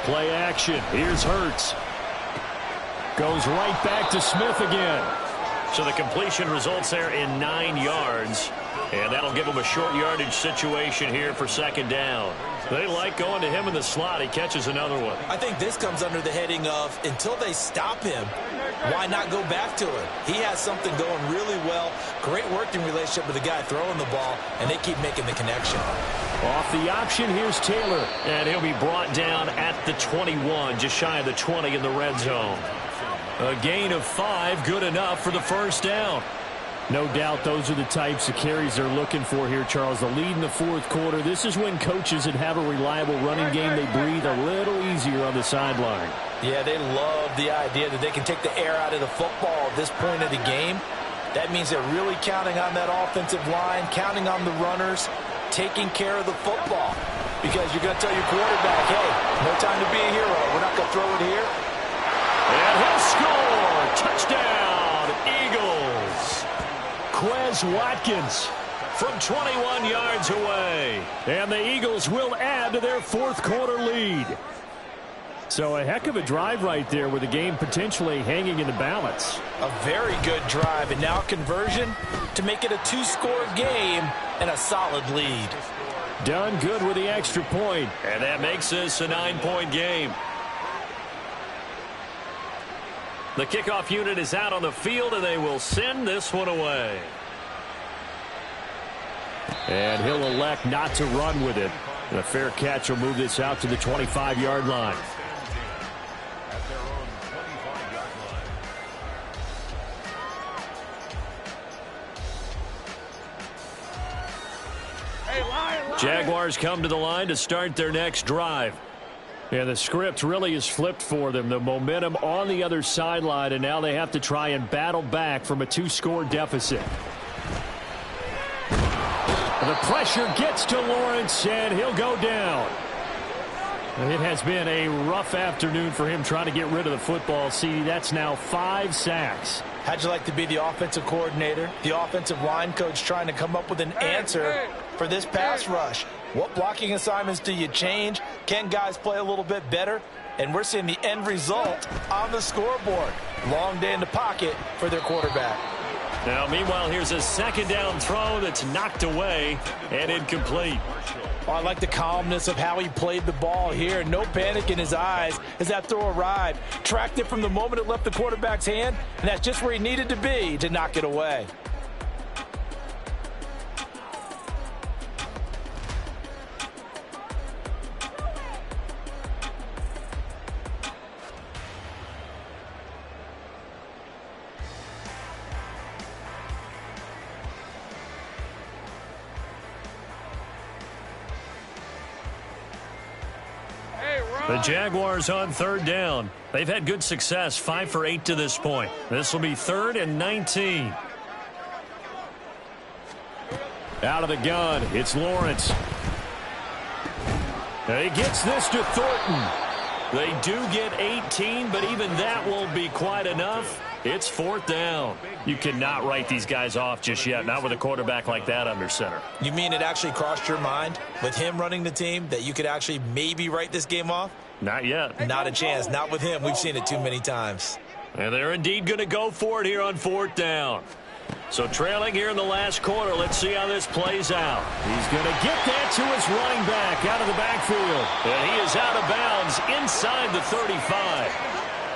Play action. Here's Hurts. Goes right back to Smith again. So the completion results there in 9 yards. And that'll give him a short yardage situation here for second down. They like going to him in the slot. He catches another one. I think this comes under the heading of until they stop him, why not go back to it? He has something going really well. Great working relationship with the guy throwing the ball, and they keep making the connection. Off the option, here's Taylor. And he'll be brought down at the 21, just shy of the 20 in the red zone. A gain of 5, good enough for the first down. No doubt those are the types of carries they're looking for here, Charles. The lead in the fourth quarter. This is when coaches that have a reliable running game, they breathe a little easier on the sideline. Yeah, they love the idea that they can take the air out of the football at this point of the game. That means they're really counting on that offensive line, counting on the runners, taking care of the football. Because you're going to tell your quarterback, hey, no time to be a hero. We're not going to throw it here. And he'll score. Touchdown, Eagles. Quez Watkins from 21 yards away. And the Eagles will add to their fourth quarter lead. So a heck of a drive right there with the game potentially hanging in the balance. A very good drive, and now conversion to make it a 2-score game and a solid lead. Done good with the extra point. And that makes this a 9-point game. The kickoff unit is out on the field, and they will send this one away. And he'll elect not to run with it. And a fair catch will move this out to the 25-yard line. At their own 25-yard line. Hey, line. Jaguars come to the line to start their next drive. And the script really is flipped for them. The momentum on the other sideline, and now they have to try and battle back from a 2-score deficit. The pressure gets to Lawrence, and he'll go down. It has been a rough afternoon for him trying to get rid of the football. See, that's now 5 sacks. How'd you like to be the offensive coordinator, the offensive line coach trying to come up with an answer for this pass rush? What blocking assignments do you change? Can guys play a little bit better? And we're seeing the end result on the scoreboard. Long day in the pocket for their quarterback. Now, meanwhile, here's a second down throw that's knocked away and incomplete. Oh, I like the calmness of how he played the ball here. No panic in his eyes as that throw arrived. Tracked it from the moment it left the quarterback's hand, and that's just where he needed to be to knock it away. The Jaguars on third down. They've had good success, 5 for 8 to this point. This will be 3rd and 19. Out of the gun, it's Lawrence. He gets this to Thornton. They do get 18, but even that won't be quite enough. It's 4th down. You cannot write these guys off just yet, not with a quarterback like that under center. You mean it actually crossed your mind with him running the team that you could actually maybe write this game off? Not yet. Not a chance. Not with him. We've seen it too many times. And they're indeed going to go for it here on 4th down. So trailing here in the last quarter, let's see how this plays out. He's going to get that to his running back out of the backfield. And he is out of bounds inside the 35.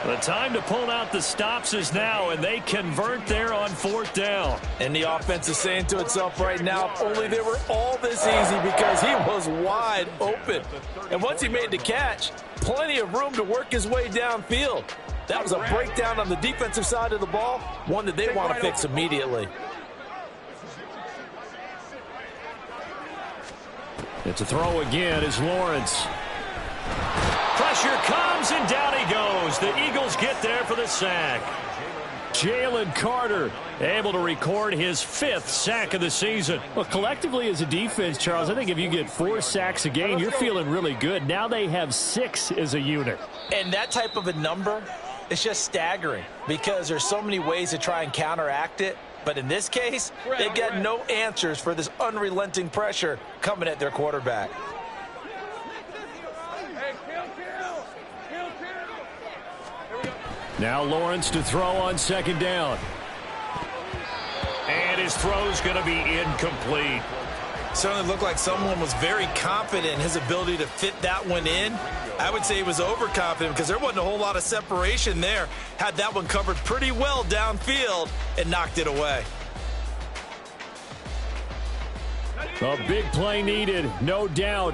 The time to pull out the stops is now, and they convert there on 4th down. And the offense is saying to itself right now, if only they were all this easy, because he was wide open. And once he made the catch, plenty of room to work his way downfield. That was a breakdown on the defensive side of the ball, one that they want to fix immediately. It's a throw again as Lawrence. Pressure comes, and down he goes. The Eagles get there for the sack. Jalen Carter able to record his 5th sack of the season. Well, collectively as a defense, Charles, I think if you get 4 sacks a game, you're feeling really good. Now they have 6 as a unit. And that type of a number, it's just staggering because there's so many ways to try and counteract it. But in this case, they've got no answers for this unrelenting pressure coming at their quarterback. Now Lawrence to throw on 2nd down. And his throw's going to be incomplete. Certainly looked like someone was very confident in his ability to fit that one in. I would say he was overconfident because there wasn't a whole lot of separation there. Had that one covered pretty well downfield and knocked it away. A big play needed, no doubt.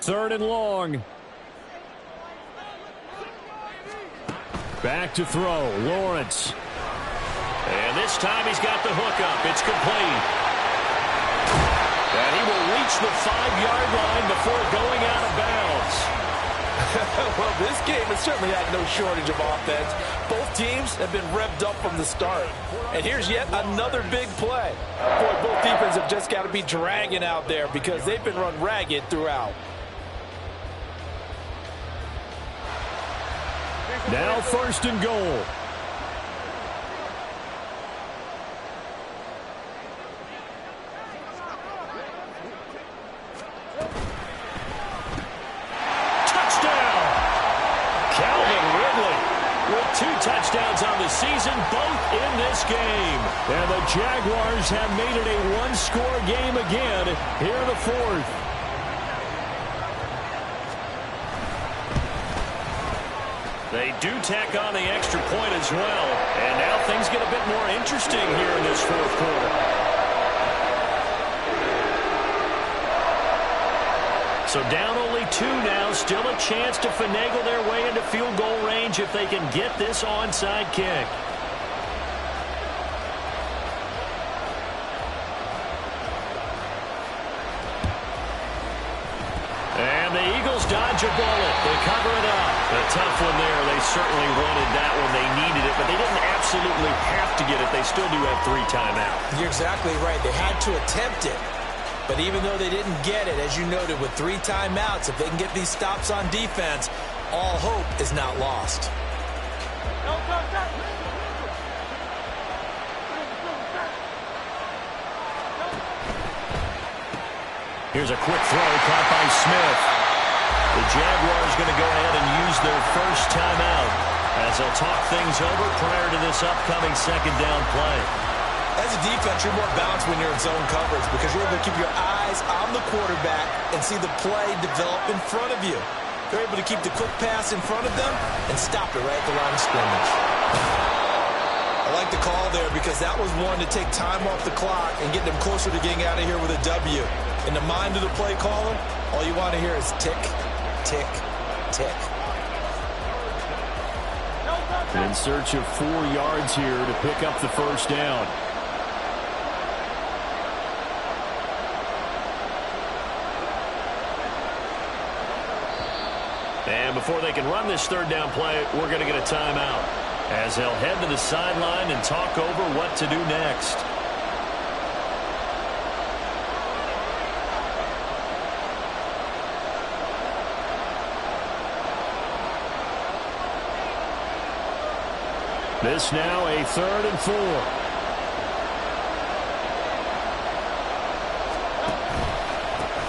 3rd and long. Back to throw, Lawrence. And this time he's got the hookup. It's complete. And he will reach the 5-yard line before going out of bounds. Well, this game has certainly had no shortage of offense. Both teams have been revved up from the start. And here's yet another big play. Boy, both defenses have just got to be dragging out there because they've been run ragged throughout. Now 1st and goal. Touchdown! Calvin Ridley with 2 touchdowns on the season, both in this game. And the Jaguars have made it a 1-score game again here in the 4th. They do tack on the extra point as well. And now things get a bit more interesting here in this 4th quarter. So down only 2 now. Still a chance to finagle their way into field goal range if they can get this onside kick. And the Eagles dodge a bullet. They cover it up. A tough one there. They certainly wanted that one. They needed it, but they didn't absolutely have to get it. They still do have 3 timeouts. You're exactly right. They had to attempt it. But even though they didn't get it, as you noted, with 3 timeouts, if they can get these stops on defense, all hope is not lost. Here's a quick throw caught by Smith. The Jaguars going to go ahead and use their first timeout as they'll talk things over prior to this upcoming 2nd down play. As a defense, you're more balanced when you're in zone coverage because you're able to keep your eyes on the quarterback and see the play develop in front of you. You're able to keep the quick pass in front of them and stop it right at the line of scrimmage. I like the call there because that was one to take time off the clock and get them closer to getting out of here with a W. In the mind of the play caller, all you want to hear is tick, tick, tick. In search of 4 yards here to pick up the 1st down. And before they can run this third down play, we're going to get a timeout, as they'll head to the sideline and talk over what to do next. This now a 3rd and 4.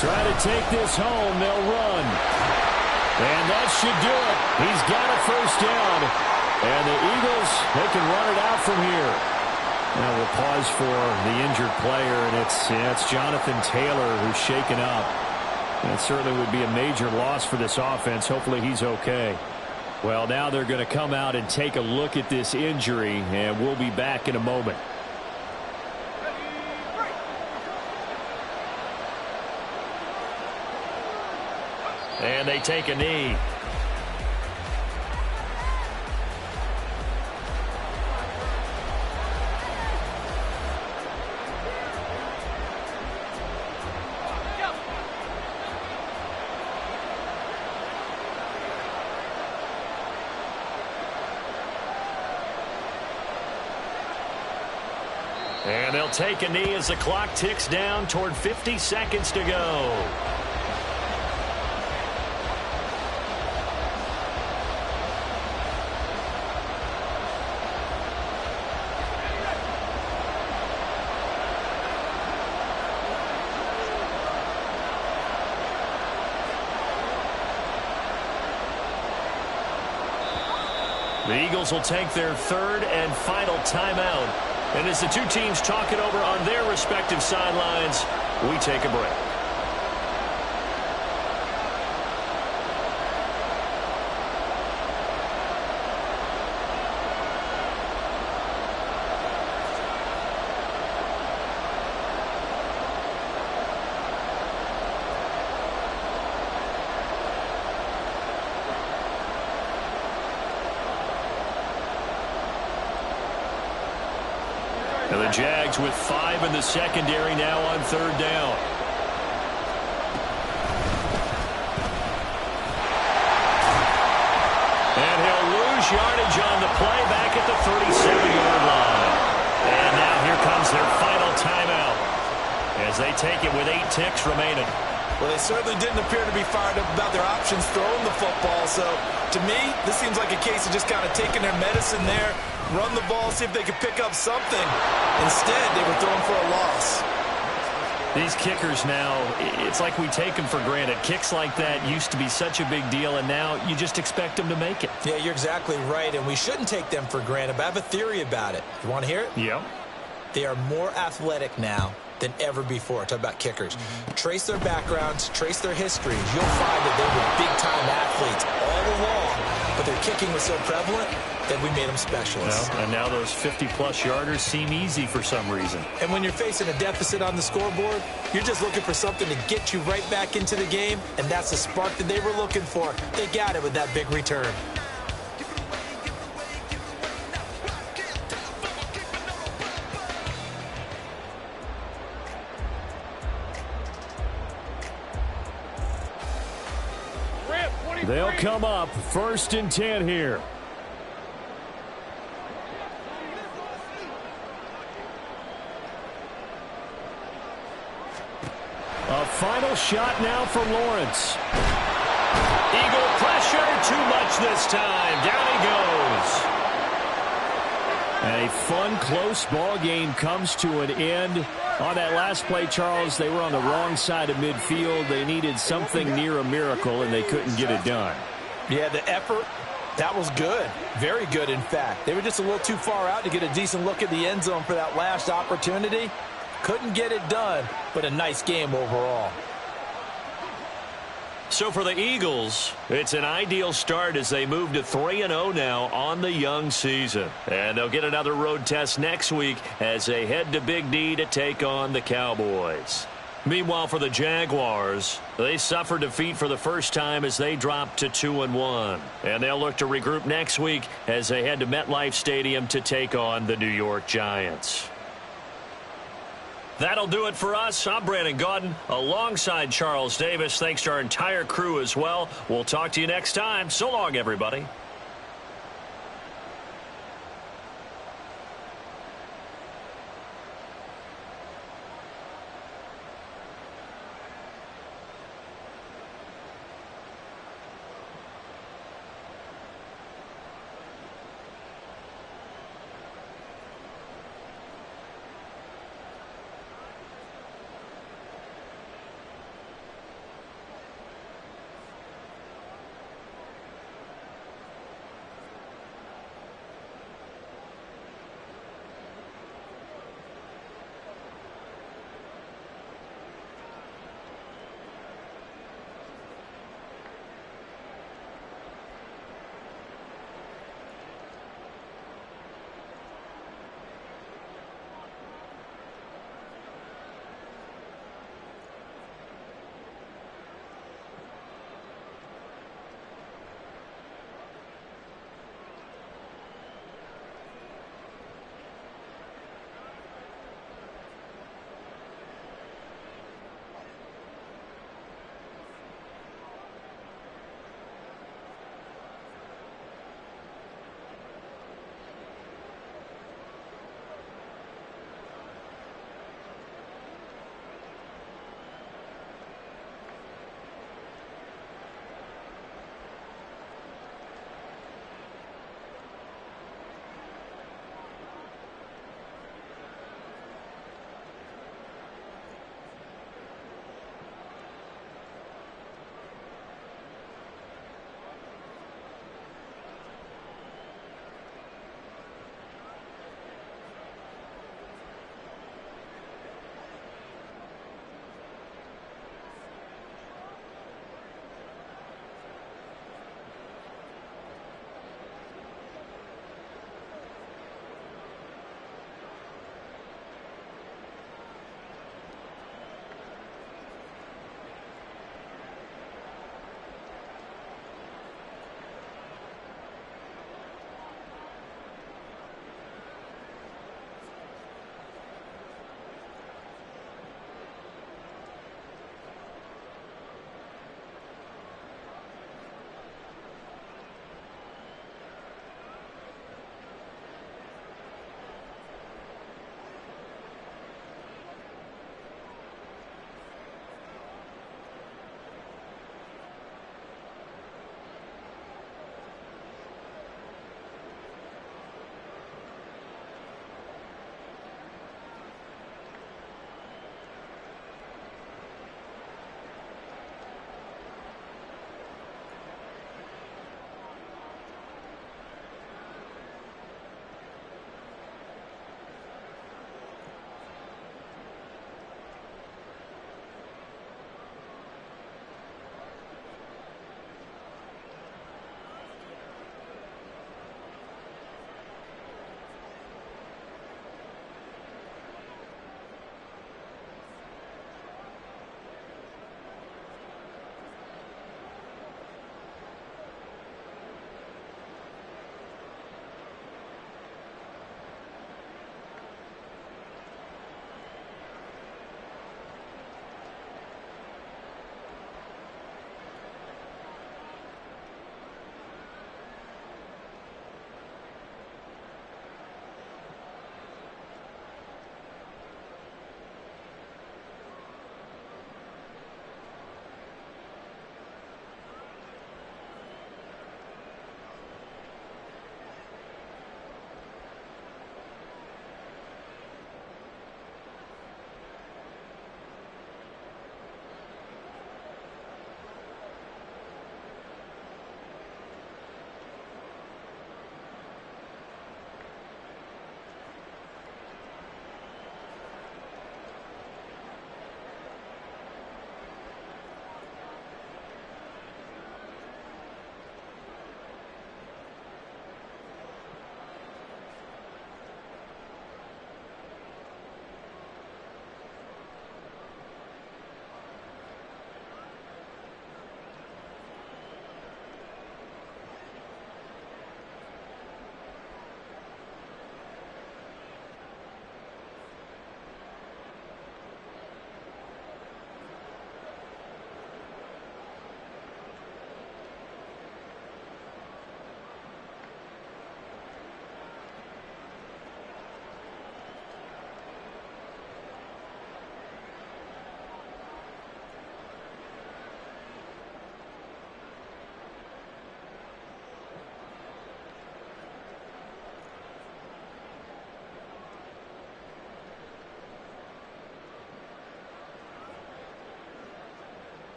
Try to take this home. They'll run. And that should do it. He's got a first down. And the Eagles, they can run it out from here. Now we'll pause for the injured player, and it's Jonathan Taylor who's shaken up. That certainly would be a major loss for this offense. Hopefully he's okay. Well, now they're going to come out and take a look at this injury, and we'll be back in a moment. And they take a knee. And they'll take a knee as the clock ticks down toward 50 seconds to go. The Eagles will take their 3rd and final timeout. And as the two teams talk it over on their respective sidelines, we take a break. And the Jags with 5 in the secondary now on 3rd down. And he'll lose yardage on the play back at the 37-yard line. And now here comes their final timeout as they take it with 8 ticks remaining. Well, they certainly didn't appear to be fired up about their options throwing the football. So, to me, this seems like a case of just kind of taking their medicine there, run the ball, see if they could pick up something. Instead, they were throwing for a loss. These kickers now, it's like we take them for granted. Kicks like that used to be such a big deal, and now you just expect them to make it. Yeah, you're exactly right, and we shouldn't take them for granted, but I have a theory about it. You want to hear it? Yeah. They are more athletic now than ever before. Talk about kickers. Trace their backgrounds, trace their histories. You'll find that they were big-time athletes all along, but their kicking was so prevalent that we made them specialists. Well, and now those 50-plus yarders seem easy for some reason. And when you're facing a deficit on the scoreboard, you're just looking for something to get you right back into the game, and that's the spark that they were looking for. They got it with that big return. They'll come up 1st and 10 here. A final shot now for Lawrence. Eagle pressure, too much this time. Down he goes. A fun, close ball game comes to an end. On that last play, Charles, they were on the wrong side of midfield. They needed something near a miracle, and they couldn't get it done. Yeah, the effort, that was good. Very good, in fact. They were just a little too far out to get a decent look at the end zone for that last opportunity. Couldn't get it done, but a nice game overall. So for the Eagles, it's an ideal start as they move to 3-0 now on the young season. And they'll get another road test next week as they head to Big D to take on the Cowboys. Meanwhile, for the Jaguars, they suffered defeat for the first time as they dropped to 2-1. And they'll look to regroup next week as they head to MetLife Stadium to take on the New York Giants. That'll do it for us. I'm Brandon Gaudin alongside Charles Davis. Thanks to our entire crew as well. We'll talk to you next time. So long, everybody.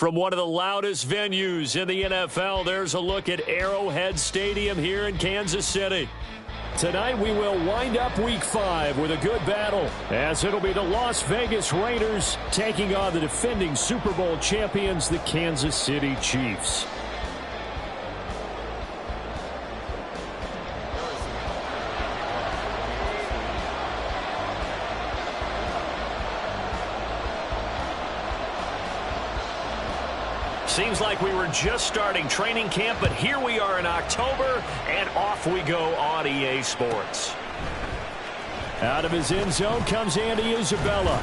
From one of the loudest venues in the NFL, there's a look at Arrowhead Stadium here in Kansas City. Tonight we will wind up Week 5 with a good battle, as it'll be the Las Vegas Raiders taking on the defending Super Bowl champions, the Kansas City Chiefs. Seems like we were just starting training camp, but here we are in October, and off we go on EA Sports. Out of his end zone comes Andy Isabella.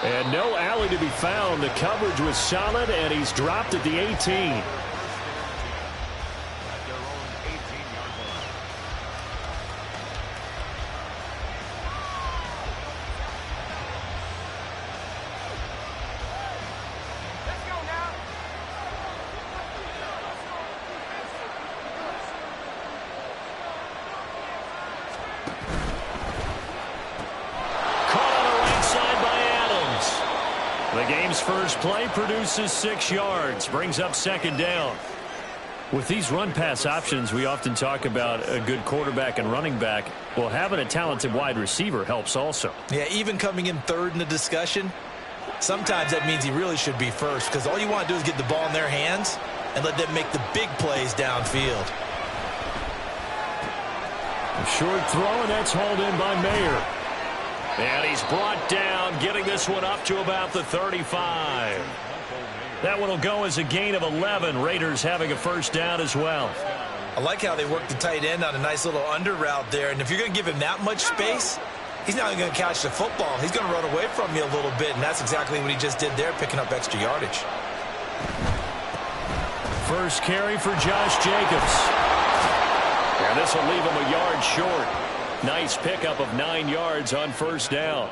And no alley to be found. The coverage was solid, and he's dropped at the 18. First play produces 6 yards, brings up second down. With these run-pass options, we often talk about a good quarterback and running back. Well, having a talented wide receiver helps also. Yeah, even coming in third in the discussion, sometimes that means he really should be first, because all you want to do is get the ball in their hands and let them make the big plays downfield. A short throw, and that's hauled in by Mayer. And he's brought down, getting this one up to about the 35. That one will go as a gain of 11. Raiders having a first down as well. I like how they work the tight end on a nice little under route there. And if you're going to give him that much space, he's not going to catch the football. He's going to run away from you a little bit, and that's exactly what he just did there, picking up extra yardage. First carry for Josh Jacobs. And this will leave him a yard short. Nice pickup of 9 yards on first down.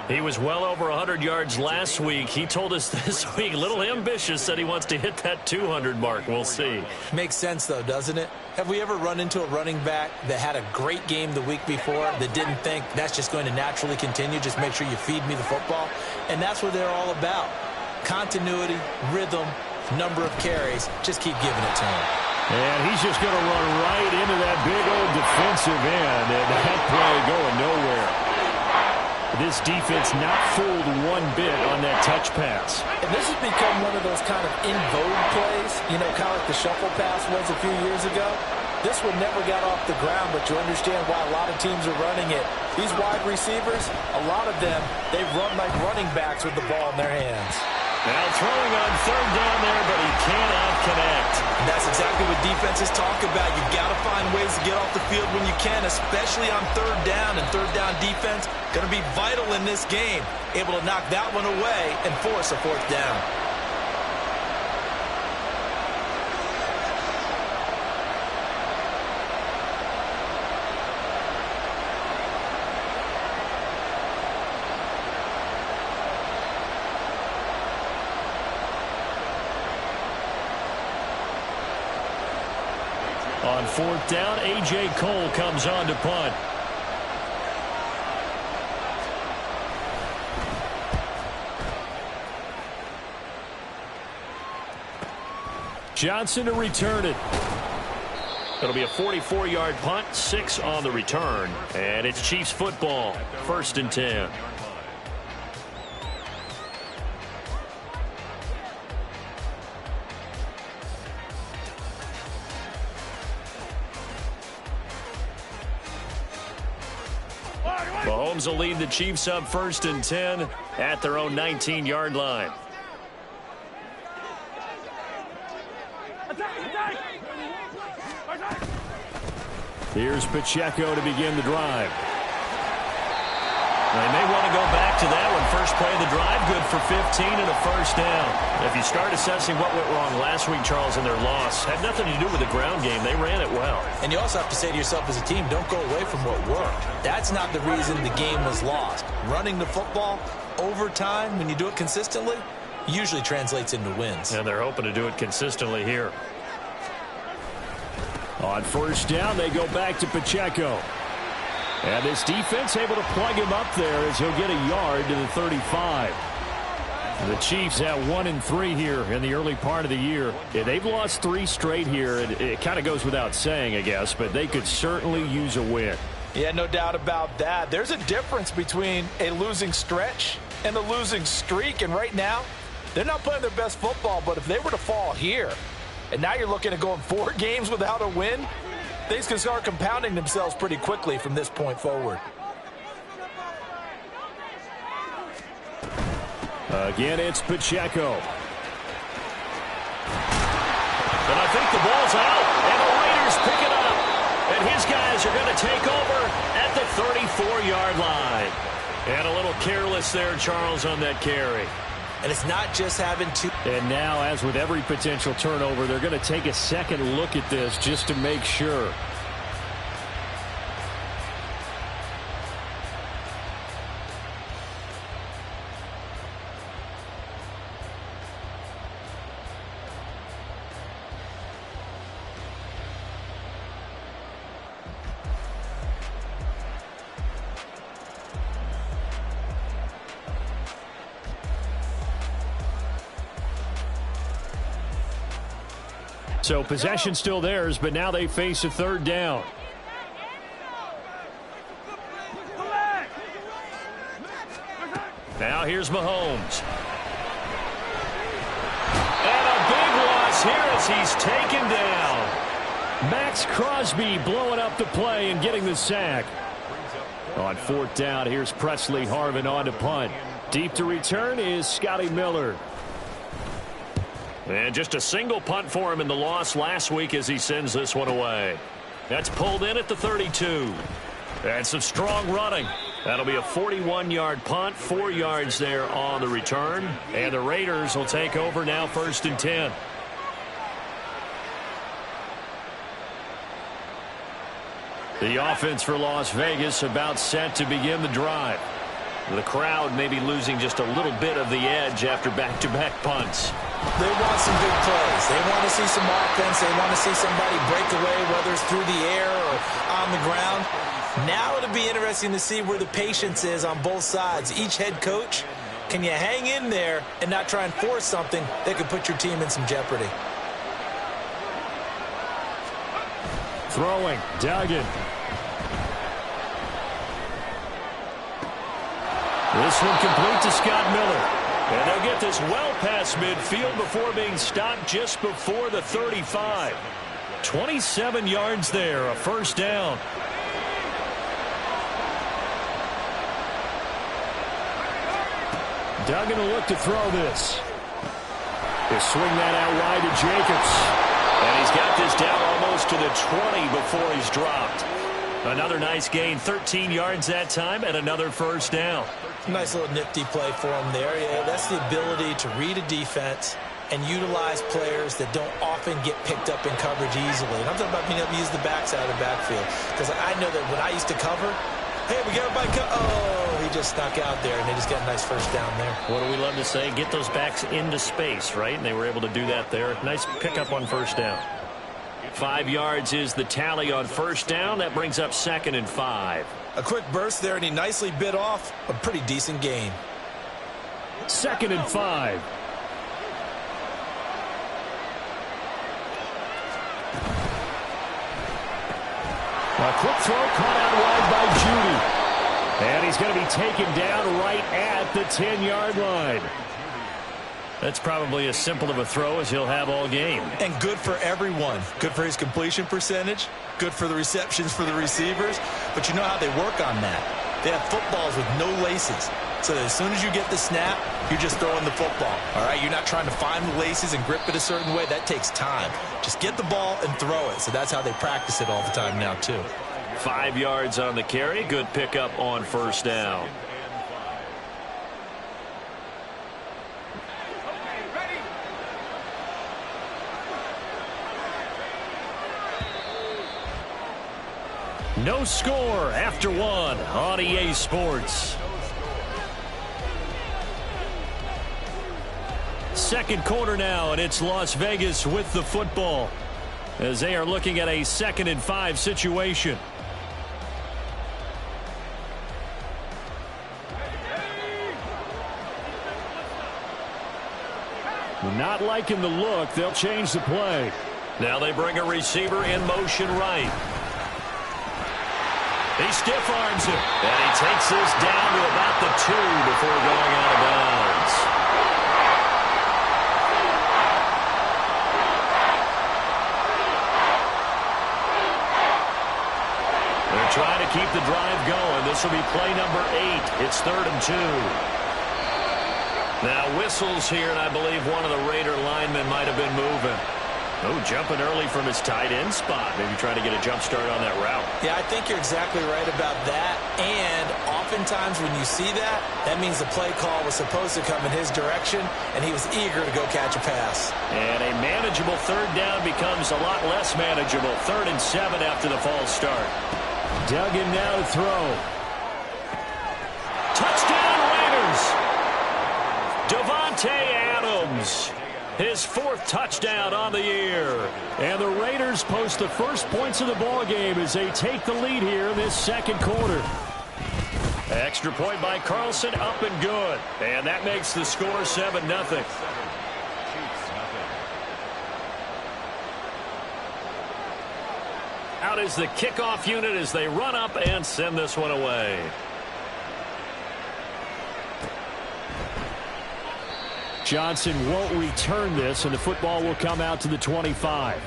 He was well over 100 yards last week. He told us this week, a little ambitious, that he wants to hit that 200 mark. We'll see. Makes sense, though, doesn't it? Have we ever run into a running back that had a great game the week before that didn't think that's just going to naturally continue? Just make sure you feed me the football. And that's what they're all about. Continuity, rhythm, number of carries. Just keep giving it to him. And he's just going to run right into that big old defensive end, and that play going nowhere. This defense not fooled one bit on that touch pass. And this has become one of those kind of in vogue plays, you know, kind of like the shuffle pass was a few years ago. This one never got off the ground, but you understand why a lot of teams are running it. These wide receivers, a lot of them, they run like running backs with the ball in their hands. Now throwing on third down there, but he cannot connect. And that's exactly what defenses talk about. You've got to find ways to get off the field when you can, especially on third down. And third down defense going to be vital in this game. Able to knock that one away and force a fourth down. On fourth down, A.J. Cole comes on to punt. Johnson to return it. It'll be a 44-yard punt, 6 on the return. And it's Chiefs football, 1st and 10. Mahomes will lead the Chiefs up 1st and 10 at their own 19-yard line. Here's Pacheco to begin the drive. They may want to go back to that one. First play of the drive, good for 15 and a first down. If you start assessing what went wrong last week, Charles, in their loss, had nothing to do with the ground game. They ran it well. And you also have to say to yourself as a team, don't go away from what worked. That's not the reason the game was lost. Running the football over time, when you do it consistently, usually translates into wins. And they're hoping to do it consistently here. On first down, they go back to Pacheco. And this defense able to plug him up there as he'll get a yard to the 35. The Chiefs at 1-3 here in the early part of the year. Yeah, they've lost 3 straight here. It kind of goes without saying, I guess, but they could certainly use a win. Yeah, no doubt about that. There's a difference between a losing stretch and a losing streak, and right now, they're not playing their best football, but if they were to fall here, and now you're looking at going 4 games without a win, things can start compounding themselves pretty quickly from this point forward. Again, it's Pacheco. And I think the ball's out, and the Raiders pick it up. And his guys are going to take over at the 34-yard line. And a little careless there, Charles, on that carry. And it's not just having to. And now, as with every potential turnover, they're going to take a second look at this just to make sure. So possession still theirs, but now they face a 3rd down. Now here's Mahomes. And a big loss here as he's taken down. Max Crosby blowing up the play and getting the sack. On 4th down, here's Presley Harvin on to punt. Deep to return is Scotty Miller. And just a single punt for him in the loss last week as he sends this one away. That's pulled in at the 32. And some strong running. That'll be a 41-yard punt, 4 yards there on the return. And the Raiders will take over now 1st and 10. The offense for Las Vegas about set to begin the drive. The crowd may be losing just a little bit of the edge after back-to-back punts. They want some big plays. They want to see some offense. They want to see somebody break away, whether it's through the air or on the ground. Now it'll be interesting to see where the patience is on both sides. Each head coach, can you hang in there and not try and force something that could put your team in some jeopardy? Throwing, Duggan. This one complete to Scott Miller. And they'll get this well past midfield before being stopped just before the 35. 27 yards there, a 1st down. Duggan will look to throw this. He'll swing that out wide to Jacobs. And he's got this down almost to the 20 before he's dropped. Another nice gain, 13 yards that time, and another 1st down. Nice little nifty play for him there. Yeah, that's the ability to read a defense and utilize players that don't often get picked up in coverage easily. And I'm talking about being able to use the backside of the backfield. Because I know that when I used to cover, hey, we got everybody. Oh, he just snuck out there, and they just got a nice 1st down there. What do we love to say? Get those backs into space, right? And they were able to do that there. Nice pickup on 1st down. 5 yards is the tally on 1st down. That brings up 2nd and 5. A quick burst there, and he nicely bit off a pretty decent gain. 2nd and 5. A quick throw caught out wide by Judy. And he's going to be taken down right at the 10-yard line. That's probably as simple of a throw as he'll have all game. And good for everyone. Good for his completion percentage. Good for the receptions for the receivers. But you know how they work on that. They have footballs with no laces. So that as soon as you get the snap, you're just throwing the football. All right, you're not trying to find the laces and grip it a certain way. That takes time. Just get the ball and throw it. So that's how they practice it all the time now, too. 5 yards on the carry. Good pickup on 1st down. No score after 1 on EA Sports. 2nd quarter now, and it's Las Vegas with the football as they are looking at a 2nd and 5 situation. Not liking the look. They'll change the play. Now they bring a receiver in motion right. He stiff arms him. And he takes this down to about the 2 before going out of bounds. They're trying to keep the drive going. This will be play number 8. It's 3rd and 2. Now whistles here, and I believe one of the Raider linemen might have been moving. Oh, jumping early from his tight end spot. Maybe trying to get a jump start on that route. Yeah, I think you're exactly right about that. And oftentimes when you see that, that means the play call was supposed to come in his direction, and he was eager to go catch a pass. And a manageable 3rd down becomes a lot less manageable. 3rd and 7 after the false start. Duggan now to throw. Touchdown Raiders! Davante Adams. His 4th touchdown on the year. And the Raiders post the first points of the ball game as they take the lead here in this 2nd quarter. Extra point by Carlson, up and good. And that makes the score 7-0. Out is the kickoff unit as they run up and send this one away. Johnson won't return this, and the football will come out to the 25.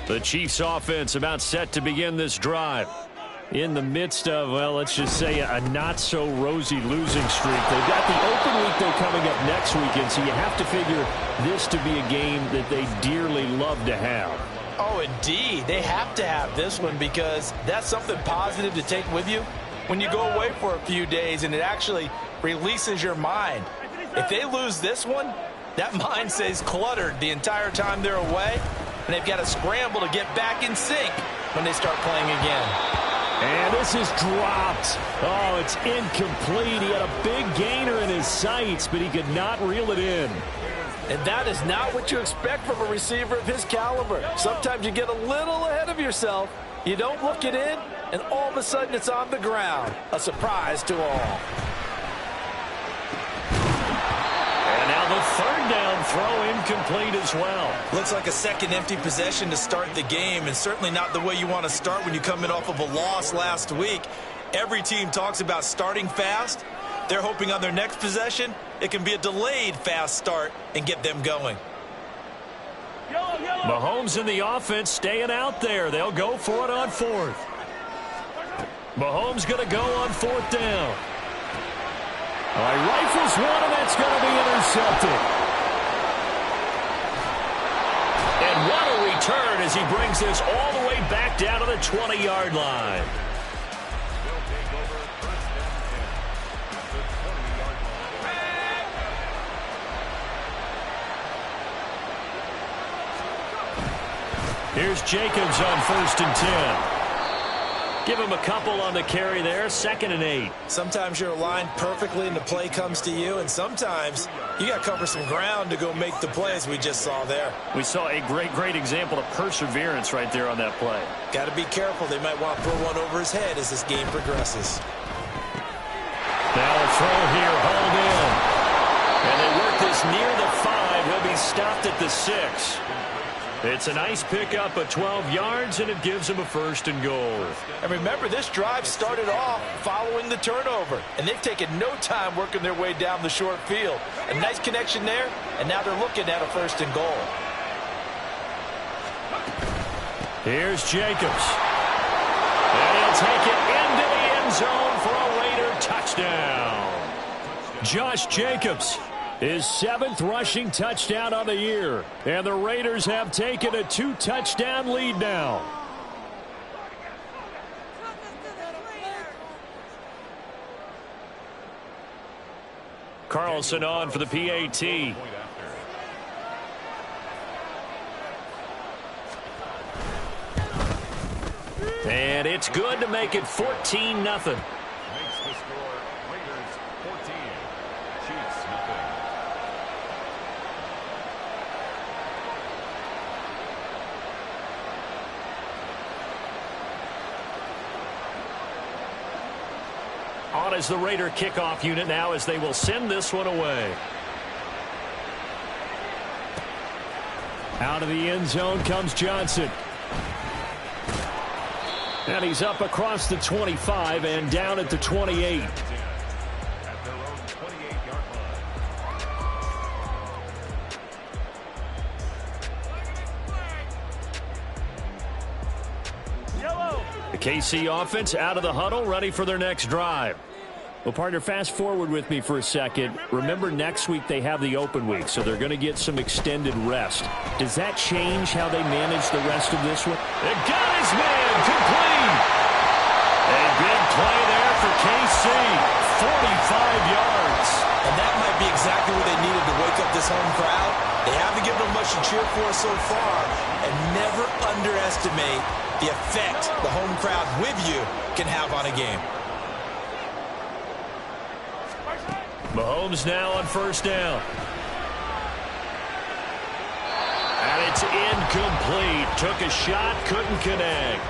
The Chiefs offense about set to begin this drive. In the midst of, well, let's just say a not-so-rosy losing streak. They've got the open week though coming up next weekend, so you have to figure this to be a game that they dearly love to have. Oh, indeed. They have to have this one because that's something positive to take with you when you go away for a few days, and it actually releases your mind. If they lose this one, that mind stays cluttered the entire time they're away, and they've got to scramble to get back in sync when they start playing again. And this is dropped. Oh, it's incomplete. He had a big gainer in his sights, but he could not reel it in. And that is not what you expect from a receiver of his caliber. Sometimes you get a little ahead of yourself. You don't look it in, and all of a sudden it's on the ground. A surprise to all. And now the 3rd down throw incomplete as well. Looks like a second empty possession to start the game, and certainly not the way you want to start when you come in off of a loss last week. Every team talks about starting fast. They're hoping on their next possession it can be a delayed fast start and get them going. Mahomes and the offense staying out there. They'll go for it on 4th. Mahomes going to go on 4th down. All right, rifles one, and that's going to be intercepted. And what a return as he brings this all the way back down to the 20-yard line. Here's Jacobs on 1st and 10. Give him a couple on the carry there, 2nd and 8. Sometimes you're aligned perfectly and the play comes to you, and sometimes you got to cover some ground to go make the play, as we just saw there. We saw a great example of perseverance right there on that play. Got to be careful. They might want to throw one over his head as this game progresses. Now a throw here, hauled in. And they work this near the 5. He'll be stopped at the 6. It's a nice pickup of 12 yards, and it gives them a 1st and goal. And remember, this drive started off following the turnover, and they've taken no time working their way down the short field. A nice connection there, and now they're looking at a 1st and goal. Here's Jacobs. And he'll take it into the end zone for a Raider touchdown. Josh Jacobs, his 7th rushing touchdown on the year. And the Raiders have taken a 2-touchdown lead now. Carlson on for the PAT. And it's good to make it 14-0. out as the Raider kickoff unit now as they will send this one away. Out of the end zone comes Johnson. And he's up across the 25 and down at the 28. The KC offense out of the huddle, ready for their next drive. Well, partner, fast forward with me for a second. Remember, next week they have the open week, so they're going to get some extended rest. Does that change how they manage the rest of this one? It got his man complete. A big play there for KC. 45 yards. And that might be exactly what they needed to wake up this home crowd. They haven't given them much to cheer for so far. And never underestimate the effect the home crowd with you can have on a game. Mahomes now on first down. And it's incomplete. Took a shot, couldn't connect.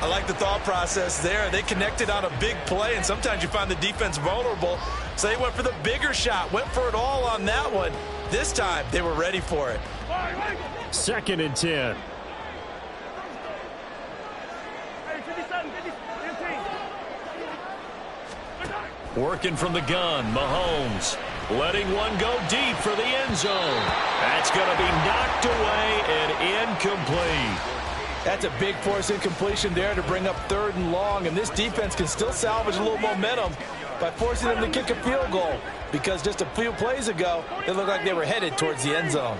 I like the thought process there. They connected on a big play, and sometimes you find the defense vulnerable. So they went for the bigger shot, went for it all on that one. This time, they were ready for it. 2nd and 10. Working from the gun, Mahomes letting one go deep for the end zone. That's going to be knocked away and incomplete. That's a big force incompletion there to bring up 3rd and long, and this defense can still salvage a little momentum by forcing them to kick a field goal, because just a few plays ago, it looked like they were headed towards the end zone.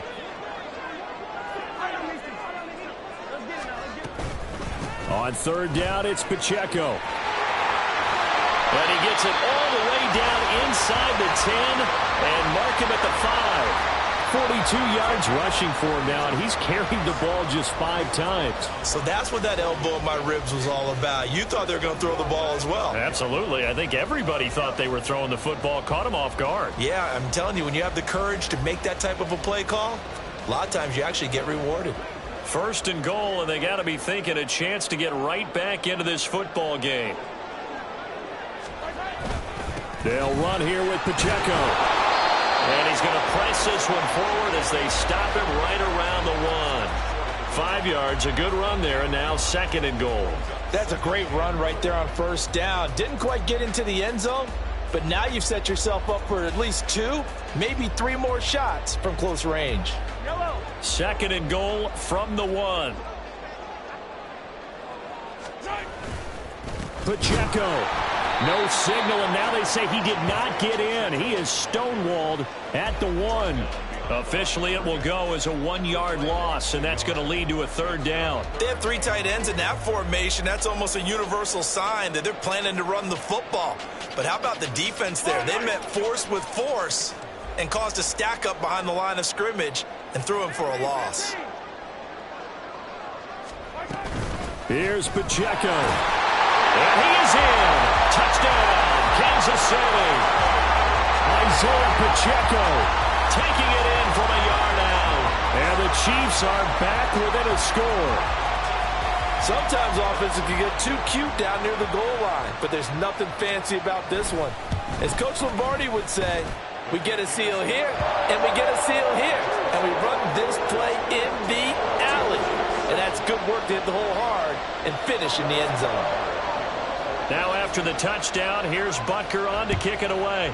On 3rd down, it's Pacheco. And he gets it all the way down inside the 10 and mark him at the 5. 42 yards rushing for him now, and he's carried the ball just 5 times. So that's what that elbow in my ribs was all about. You thought they were going to throw the ball as well. Absolutely. I think everybody thought they were throwing the football, caught him off guard. Yeah, I'm telling you, when you have the courage to make that type of a play call, a lot of times you actually get rewarded. 1st and goal, and they got to be thinking a chance to get right back into this football game. They'll run here with Pacheco. And he's going to press this one forward as they stop him right around the 1. 5 yards, a good run there, and now 2nd and goal. That's a great run right there on 1st down. Didn't quite get into the end zone, but now you've set yourself up for at least 2, maybe 3 more shots from close range. 2nd and goal from the 1. Pacheco. No signal, and now they say he did not get in. He is stonewalled at the 1. Officially, it will go as a 1-yard loss, and that's going to lead to a 3rd down. They have 3 tight ends in that formation. That's almost a universal sign that they're planning to run the football. But how about the defense there? They met force with force and caused a stack up behind the line of scrimmage and threw him for a loss. Here's Pacheco. And he is in. Touchdown, Kansas City. Isaiah Pacheco taking it in from a yard out. And the Chiefs are back within a score. Sometimes offenses can get too cute down near the goal line, but there's nothing fancy about this one. As Coach Lombardi would say, we get a seal here, and we get a seal here, and we run this play in the alley. And that's good work to hit the hole hard and finish in the end zone. Now after the touchdown, here's Butker on to kick it away.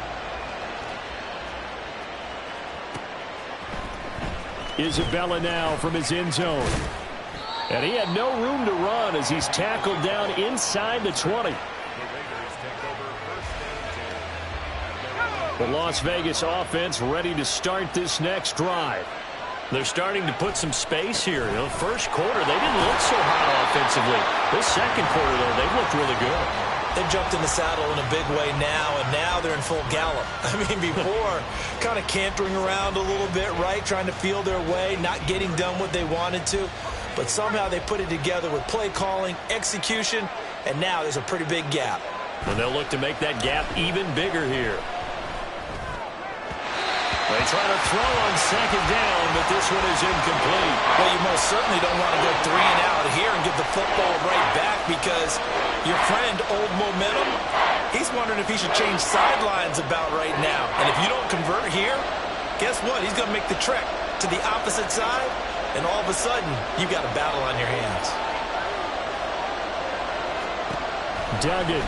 Isabella now from his end zone. And he had no room to run as he's tackled down inside the 20. The Las Vegas offense ready to start this next drive. They're starting to put some space here. You know, first quarter, they didn't look so hot offensively. This second quarter, though, they've looked really good. They've jumped in the saddle in a big way now, and now they're in full gallop. I mean, before, kind of cantering around a little bit, right, trying to feel their way, not getting done what they wanted to. But somehow they put it together with play calling, execution, and now there's a pretty big gap. And they'll look to make that gap even bigger here. They try to throw on second down, but this one is incomplete. Well, you most certainly don't want to go 3 and out here and give the football right back because your friend, Old Momentum, he's wondering if he should change sidelines about right now. And if you don't convert here, guess what? He's going to make the trek to the opposite side, and all of a sudden, you've got a battle on your hands. Duggan.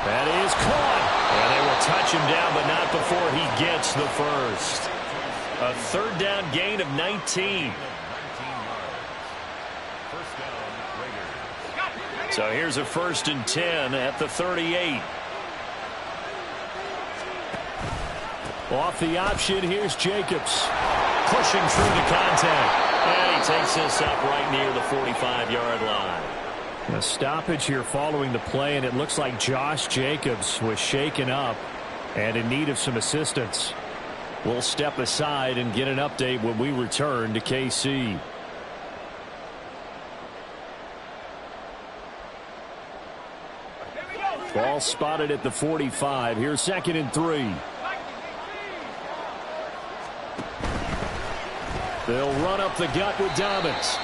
That is caught. And they will touch him down, but not before he gets the first. A third down gain of 19. So here's a 1st and 10 at the 38. Off the option, here's Jacobs. Pushing through the contact. And he takes this up right near the 45-yard line. A stoppage here following the play, and it looks like Josh Jacobs was shaken up and in need of some assistance. We'll step aside and get an update when we return to KC. Ball spotted at the 45. Here's 2nd and 3. They'll run up the gut with Dobbins.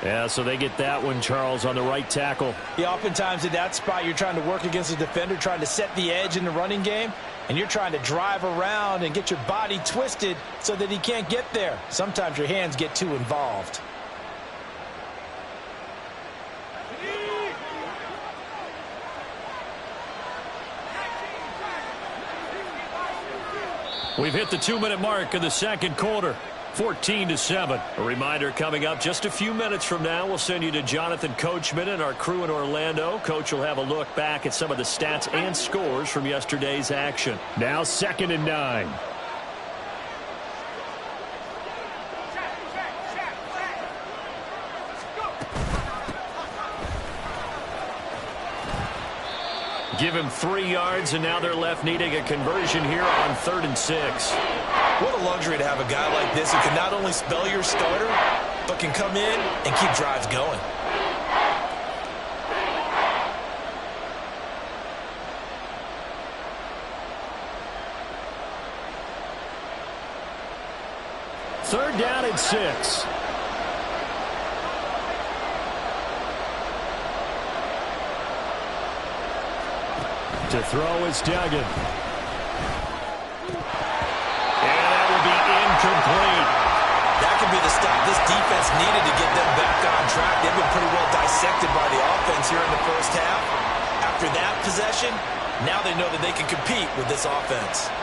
Yeah, so they get that one, Charles, on the right tackle. Yeah, oftentimes in that spot, you're trying to work against a defender, trying to set the edge in the running game, and you're trying to drive around and get your body twisted so that he can't get there. Sometimes your hands get too involved. We've hit the 2-minute mark of the second quarter. 14-7. A reminder coming up just a few minutes from now. We'll send you to Jonathan Coachman and our crew in Orlando. Coach will have a look back at some of the stats and scores from yesterday's action. Now 2nd and 9. Give him 3 yards, and now they're left needing a conversion here on 3rd and 6. What a luxury to have a guy like this who can not only spell your starter, but can come in and keep drives going. Third down and 6. To throw is Duggan. And that will be incomplete. That could be the stop this defense needed to get them back on track. They've been pretty well dissected by the offense here in the first half. After that possession, now they know that they can compete with this offense.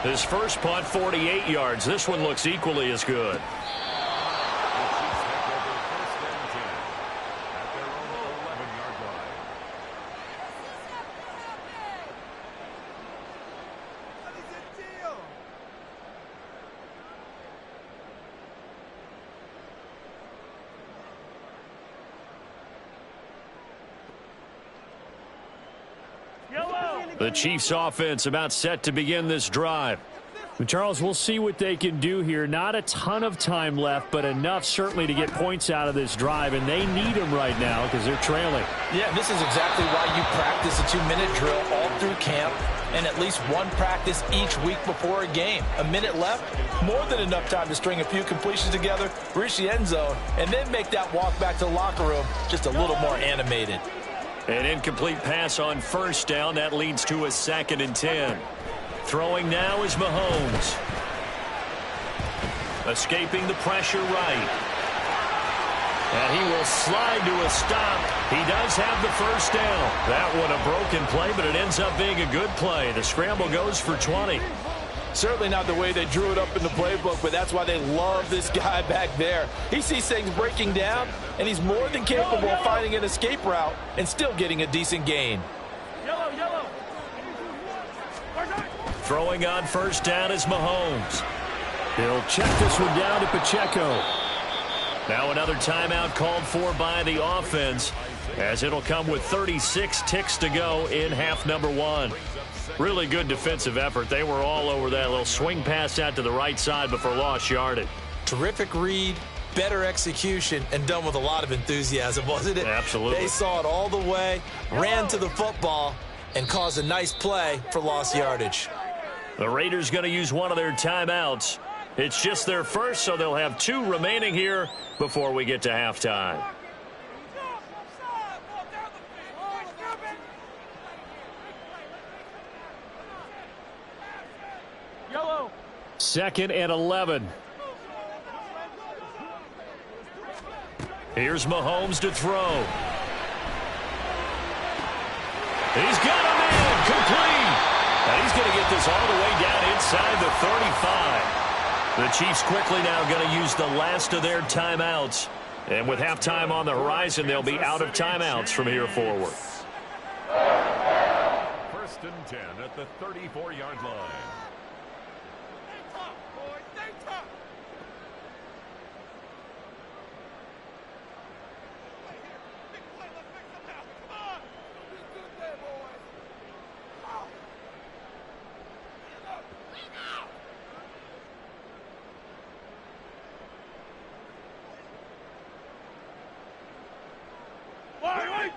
His first punt, 48 yards. This one looks equally as good. The Chiefs offense about set to begin this drive. Charles, we'll see what they can do here. Not a ton of time left, but enough certainly to get points out of this drive, and they need them right now because they're trailing. Yeah, this is exactly why you practice a 2-minute drill all through camp and at least one practice each week before a game. A minute left, more than enough time to string a few completions together, reach the end zone, and then make that walk back to the locker room just a little more animated. An incomplete pass on first down. That leads to a 2nd and 10. Throwing now is Mahomes. Escaping the pressure right. And he will slide to a stop. He does have the first down. That one a broken play, but it ends up being a good play. The scramble goes for 20. Certainly not the way they drew it up in the playbook, but that's why they love this guy back there. He sees things breaking down, and he's more than capable of finding an escape route and still getting a decent gain. Throwing on first down is Mahomes. He'll check this one down to Pacheco. Now another timeout called for by the offense, as it'll come with 36 ticks to go in half number 1. Really good defensive effort. They were all over that little swing pass out to the right side before lost yardage. Terrific read, better execution, and done with a lot of enthusiasm, wasn't it? Absolutely. They saw it all the way, ran to the football, and caused a nice play for lost yardage. The Raiders going to use one of their timeouts. It's just their first, so they'll have 2 remaining here before we get to halftime. Yellow. 2nd and 11. Here's Mahomes to throw. He's got him in, complete. And he's going to get this all the way down inside the 35. The Chiefs quickly now going to use the last of their timeouts. And with halftime on the horizon, they'll be out of timeouts from here forward. 1st and 10 at the 34-yard line.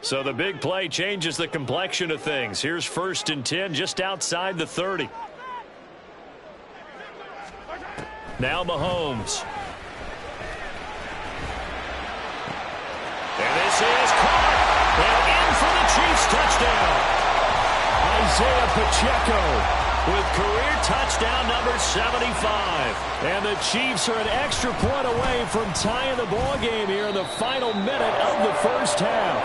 So the big play changes the complexion of things. Here's 1st and 10 just outside the 30. Now Mahomes. And this is caught. And in for the Chiefs touchdown. Isaiah Pacheco With career touchdown number 75. And the Chiefs are an extra point away from tying the ball game here in the final minute of the first half.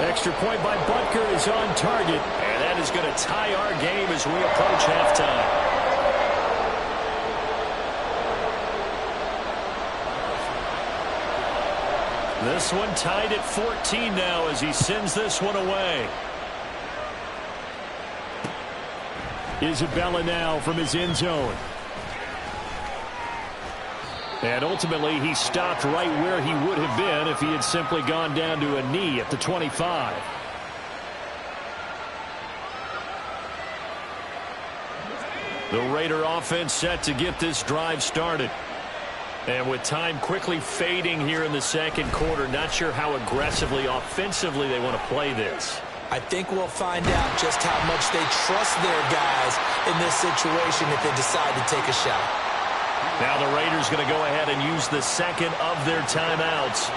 Extra point by Butker is on target. And that is going to tie our game as we approach halftime. This one tied at 14 now as he sends this one away. Isabella now from his end zone. And ultimately, he stopped right where he would have been if he had simply gone down to a knee at the 25. The Raider offense set to get this drive started. And with time quickly fading here in the second quarter, not sure how aggressively, offensively they want to play this. I think we'll find out just how much they trust their guys in this situation if they decide to take a shot. Now the Raiders going to go ahead and use the second of their timeouts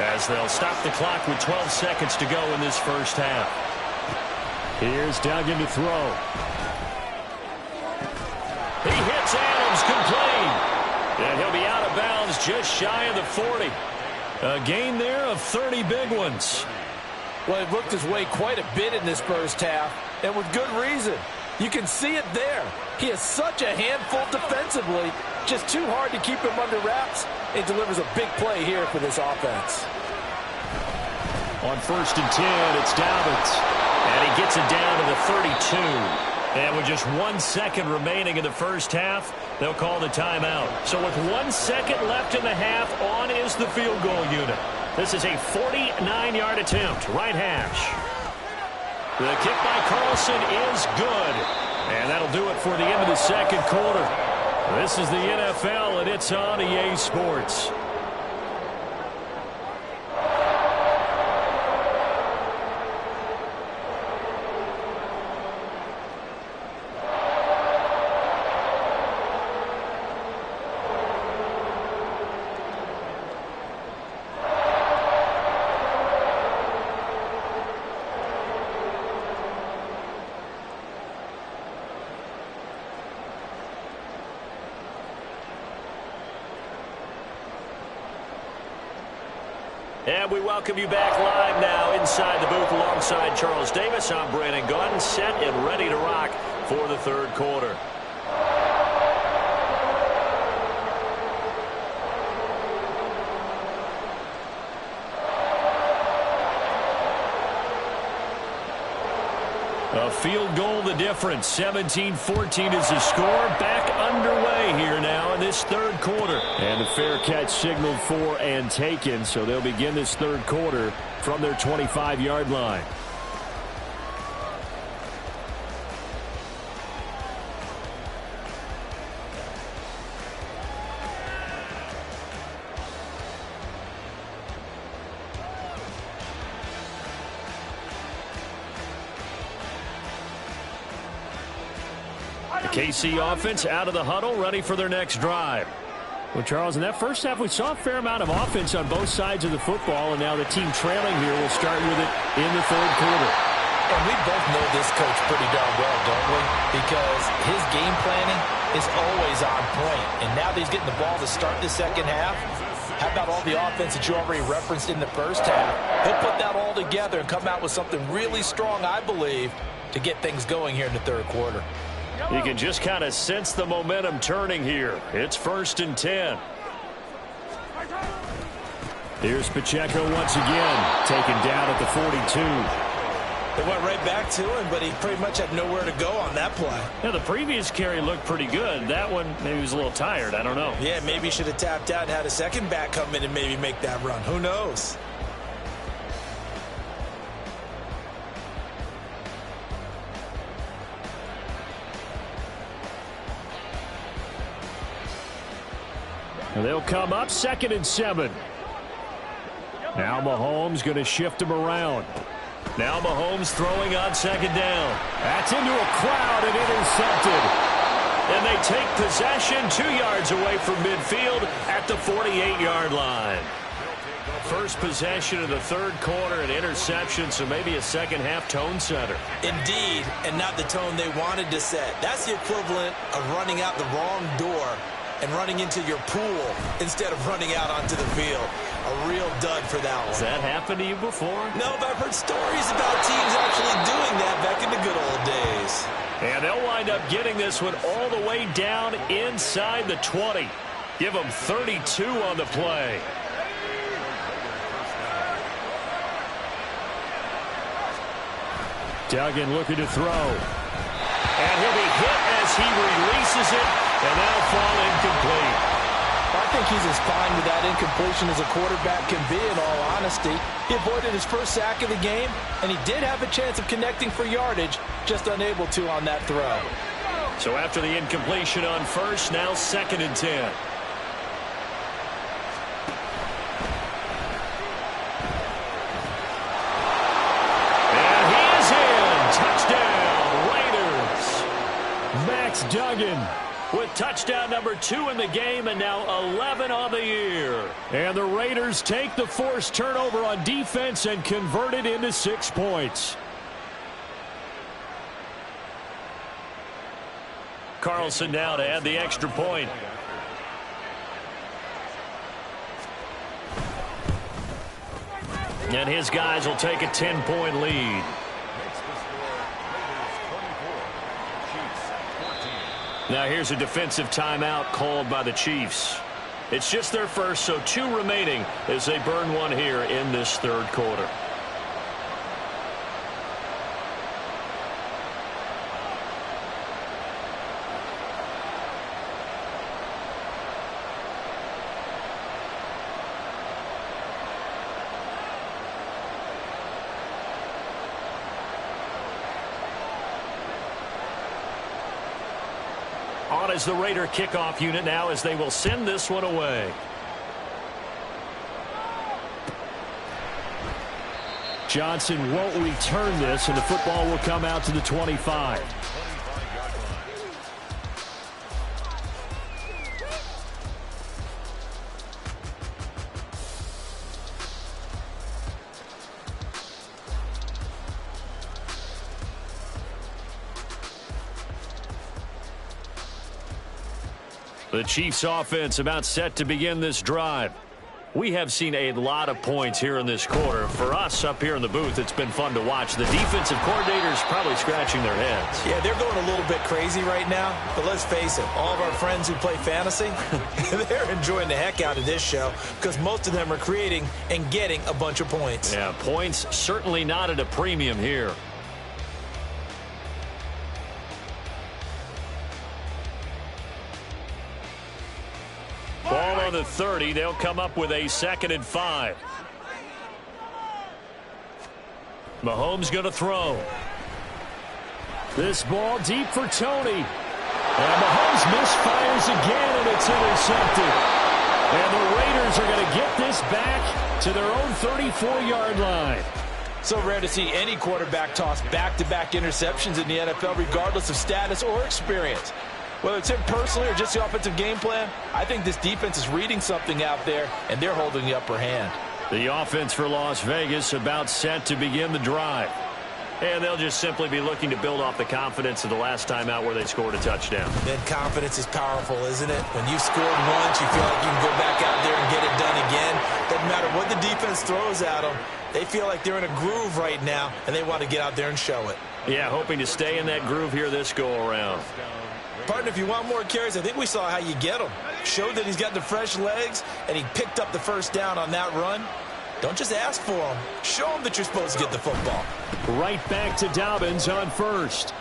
as they'll stop the clock with 12 seconds to go in this first half. Here's Duggan to throw. He hits Adams complete. And he'll be out of bounds just shy of the 40. A gain there of 30 big ones. Well, he worked his way quite a bit in this first half, and with good reason. You can see it there. He is such a handful defensively. Just too hard to keep him under wraps. It delivers a big play here for this offense. On 1st and 10, it's Dobbins. And he gets it down to the 32. And with just 1 second remaining in the first half, they'll call the timeout. So with 1 second left in the half, on is the field goal unit. This is a 49-yard attempt, right hash. The kick by Carlson is good. And that'll do it for the end of the second quarter. This is the NFL, and it's on EA Sports. And we welcome you back live now inside the booth alongside Charles Davis. I'm Brandon Gunn, set and ready to rock for the third quarter. A field goal the difference. 17-14 is the score. Back underway here now in this third quarter. And the fair catch signaled for and taken, so they'll begin this third quarter from their 25-yard line. KC offense out of the huddle, ready for their next drive. Well, Charles, in that first half, we saw a fair amount of offense on both sides of the football, and now the team trailing here will start with it in the third quarter. And we both know this coach pretty darn well, don't we? Because his game planning is always on point. And now that he's getting the ball to start the second half, how about all the offense that you already referenced in the first half? He'll put that all together and come out with something really strong, I believe, to get things going here in the third quarter. You can just kind of sense the momentum turning here. It's 1st and 10. Here's Pacheco once again, taken down at the 42. They went right back to him, but he pretty much had nowhere to go on that play. Yeah, the previous carry looked pretty good. That one, maybe he was a little tired. I don't know. Yeah, maybe he should have tapped out and had a second back come in and maybe make that run. Who knows? And they'll come up 2nd and 7. Now Mahomes going to shift him around. Now Mahomes throwing on 2nd down. That's into a crowd and intercepted. And they take possession 2 yards away from midfield at the 48-yard line. First possession of the third quarter, an interception, so maybe a second-half tone setter. Indeed, and not the tone they wanted to set. That's the equivalent of running out the wrong door and running into your pool instead of running out onto the field. A real dud for that one. Has that happened to you before? No, but I've heard stories about teams actually doing that back in the good old days. And they'll wind up getting this one all the way down inside the 20. Give them 32 on the play. Duggan looking to throw. And he'll be hit as he releases it, and that'll fall incomplete. I think he's as fine with that incompletion as a quarterback can be, in all honesty. He avoided his first sack of the game, and he did have a chance of connecting for yardage, just unable to on that throw. So after the incompletion on first, now 2nd and 10. And he is in. Touchdown, Raiders. Max Duggan with touchdown number 2 in the game, and now 11 on the year. And the Raiders take the forced turnover on defense and convert it into 6 points. Carlson now to add the extra point. And his guys will take a 10-point lead. Now here's a defensive timeout called by the Chiefs. It's just their first, so 2 remaining as they burn one here in this third quarter. On as the Raider kickoff unit now as they will send this one away. Johnson won't return this, and the football will come out to the 25. The Chiefs offense about set to begin this drive. We have seen a lot of points here in this quarter. For us up here in the booth, it's been fun to watch. The defensive coordinators probably scratching their heads. Yeah, they're going a little bit crazy right now. But let's face it, all of our friends who play fantasy, they're enjoying the heck out of this show because most of them are creating and getting a bunch of points. Yeah, points certainly not at a premium here. Ball on the 30. They'll come up with a 2nd and 5. Mahomes going to throw. This ball deep for Tony. And Mahomes misfires again, and it's intercepted. And the Raiders are going to get this back to their own 34-yard line. So rare to see any quarterback toss back-to-back interceptions in the NFL, regardless of status or experience. Whether it's him personally or just the offensive game plan, I think this defense is reading something out there, and they're holding the upper hand. The offense for Las Vegas about set to begin the drive. And they'll just simply be looking to build off the confidence of the last time out where they scored a touchdown. And confidence is powerful, isn't it? When you've scored once, you feel like you can go back out there and get it done again. Doesn't matter what the defense throws at them. They feel like they're in a groove right now, and they want to get out there and show it. Yeah, hoping to stay in that groove here this go-around. Partner, if you want more carries, I think we saw how you get them. Showed that he's got the fresh legs, and he picked up the first down on that run. Don't just ask for them. Show them that you're supposed to get the football. Right back to Dobbins on first.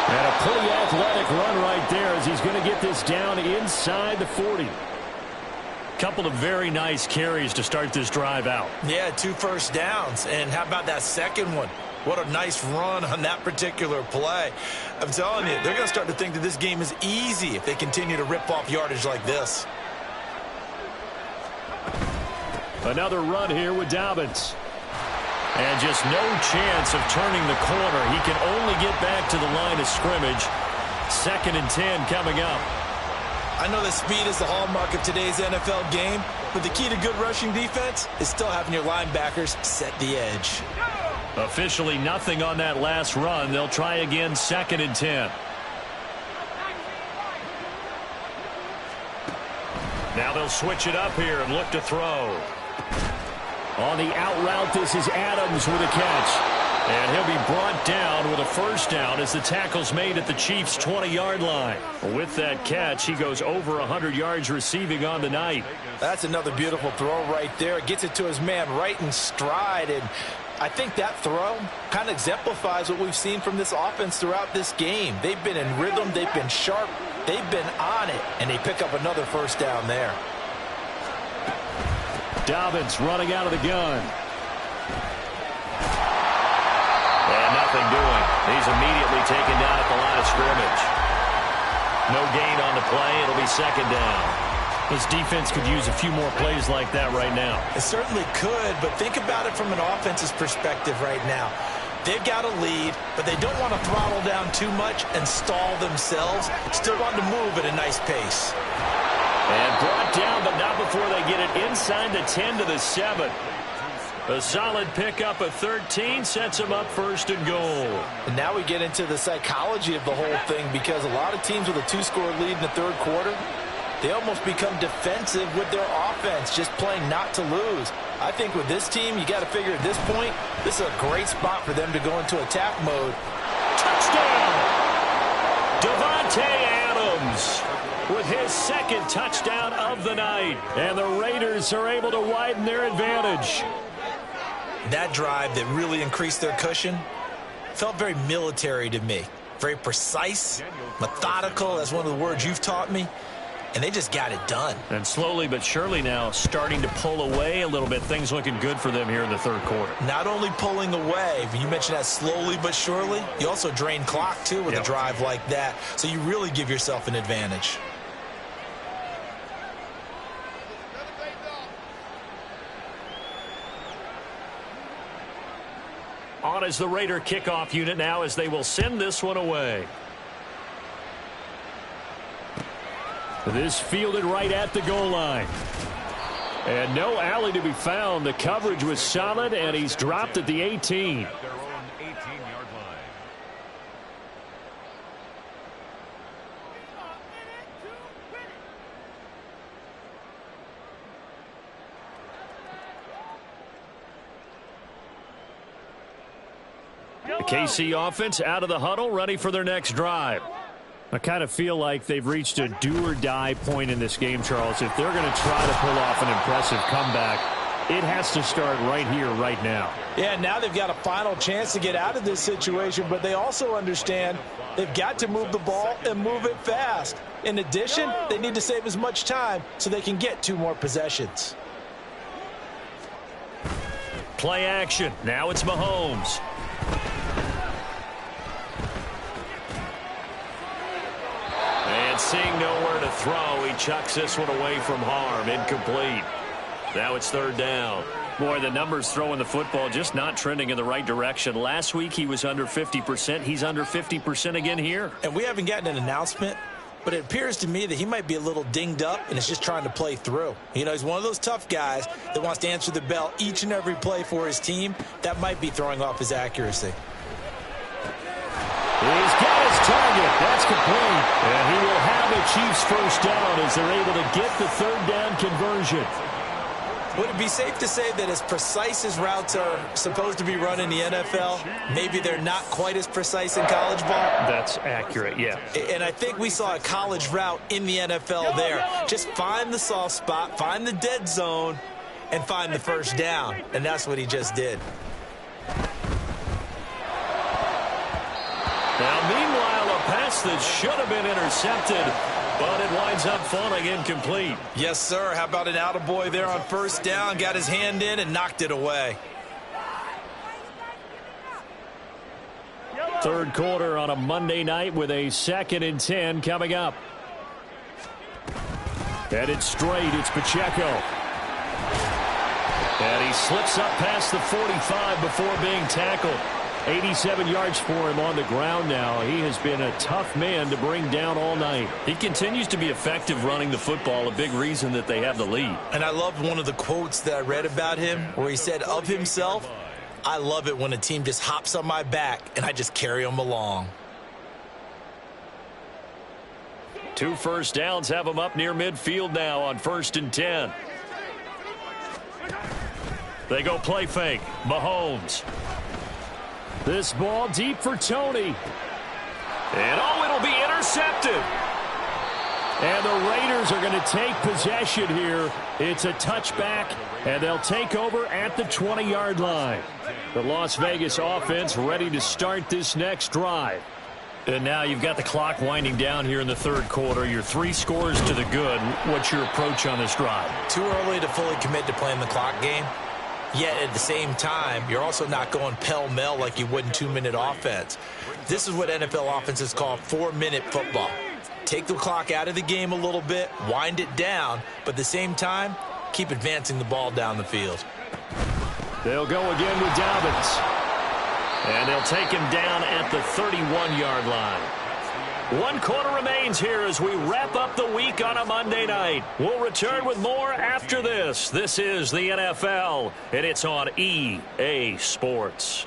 And a pretty athletic run right there as he's going to get this down inside the 40. Couple of very nice carries to start this drive out. Yeah, 2 first downs. And how about that second one? What a nice run on that particular play. I'm telling you, they're going to start to think that this game is easy if they continue to rip off yardage like this. Another run here with Dobbins. And just no chance of turning the corner. He can only get back to the line of scrimmage. 2nd and 10 coming up. I know that speed is the hallmark of today's NFL game, but the key to good rushing defense is still having your linebackers set the edge. Officially nothing on that last run. They'll try again 2nd and 10. Now they'll switch it up here and look to throw. On the out route, this is Adams with a catch. And he'll be brought down with a first down as the tackle's made at the Chiefs' 20-yard line. With that catch, he goes over 100 yards receiving on the night. That's another beautiful throw right there. Gets it to his man right in stride. And I think that throw kind of exemplifies what we've seen from this offense throughout this game. They've been in rhythm. They've been sharp. They've been on it. And they pick up another first down there. Dobbins running out of the gun. And nothing doing. He's immediately taken down at the line of scrimmage. No gain on the play. It'll be 2nd down. This defense could use a few more plays like that right now. It certainly could, but think about it from an offense's perspective right now. They've got a lead, but they don't want to throttle down too much and stall themselves. Still want to move at a nice pace. And brought down, but not before they get it inside the 10 to the 7. A solid pickup of 13 sets them up 1st and goal. And now we get into the psychology of the whole thing, because a lot of teams with a 2-score lead in the 3rd quarter, they almost become defensive with their offense, just playing not to lose. I think with this team, you got to figure at this point, this is a great spot for them to go into attack mode. Touchdown! Davante Adams with his 2nd touchdown of the night. And the Raiders are able to widen their advantage. That drive that really increased their cushion felt very military to me. Very precise, methodical. That's one of the words you've taught me. And they just got it done. And slowly but surely now starting to pull away a little bit. Things looking good for them here in the 3rd quarter. Not only pulling away, but you mentioned that slowly but surely. You also drain clock, too, with a drive like that. So you really give yourself an advantage. On as the Raider kickoff unit now as they will send this one away. This fielded right at the goal line. And no alley to be found. The coverage was solid, and he's dropped at the 18. Their own 18-yard line. The KC offense out of the huddle, ready for their next drive. I kind of feel like they've reached a do-or-die point in this game, Charles. If they're going to try to pull off an impressive comeback, it has to start right here, right now. Yeah, now they've got a final chance to get out of this situation, but they also understand they've got to move the ball and move it fast. In addition, they need to save as much time so they can get 2 more possessions. Play action. Now it's Mahomes. And seeing nowhere to throw, he chucks this one away from harm. Incomplete. Now it's 3rd down. Boy, the numbers throwing the football just not trending in the right direction. Last week he was under 50%. He's under 50% again here. And we haven't gotten an announcement, but it appears to me that he might be a little dinged up and is just trying to play through. You know, he's one of those tough guys that wants to answer the bell each and every play for his team. That might be throwing off his accuracy. He's got his target. That's complete. And he will have the Chiefs first down as they're able to get the third down conversion. Would it be safe to say that as precise as routes are supposed to be run in the NFL, maybe they're not quite as precise in college ball? That's accurate, yeah. And I think we saw a college route in the NFL there. Just find the soft spot, find the dead zone, and find the first down. And that's what he just did. Now, meanwhile, a pass that should have been intercepted, but it winds up falling incomplete. Yes, sir. How about an attaboy there on first down? Got his hand in and knocked it away. Third quarter on a Monday night with a 2nd and 10 coming up. Headed straight, it's Pacheco. And he slips up past the 45 before being tackled. 87 yards for him on the ground now. He has been a tough man to bring down all night. He continues to be effective running the football, a big reason that they have the lead. And I loved one of the quotes that I read about him where he said of himself, "I love it when a team just hops on my back and I just carry them along." 2 first downs have him up near midfield now on 1st and 10. They go play fake. Mahomes. This ball deep for Tony. And it'll be intercepted. And the Raiders are going to take possession here. It's a touchback, and they'll take over at the 20-yard line. The Las Vegas offense ready to start this next drive. And now you've got the clock winding down here in the third quarter. You're 3 scores to the good. What's your approach on this drive? Too early to fully commit to playing the clock game. Yet at the same time, you're also not going pell-mell like you would in 2-minute offense. This is what NFL offenses call 4-minute football. Take the clock out of the game a little bit, wind it down, but at the same time, keep advancing the ball down the field. They'll go again with Dobbins. And they'll take him down at the 31-yard line. 1 quarter remains here as we wrap up the week on a Monday night. We'll return with more after this. This is the NFL, and it's on EA Sports.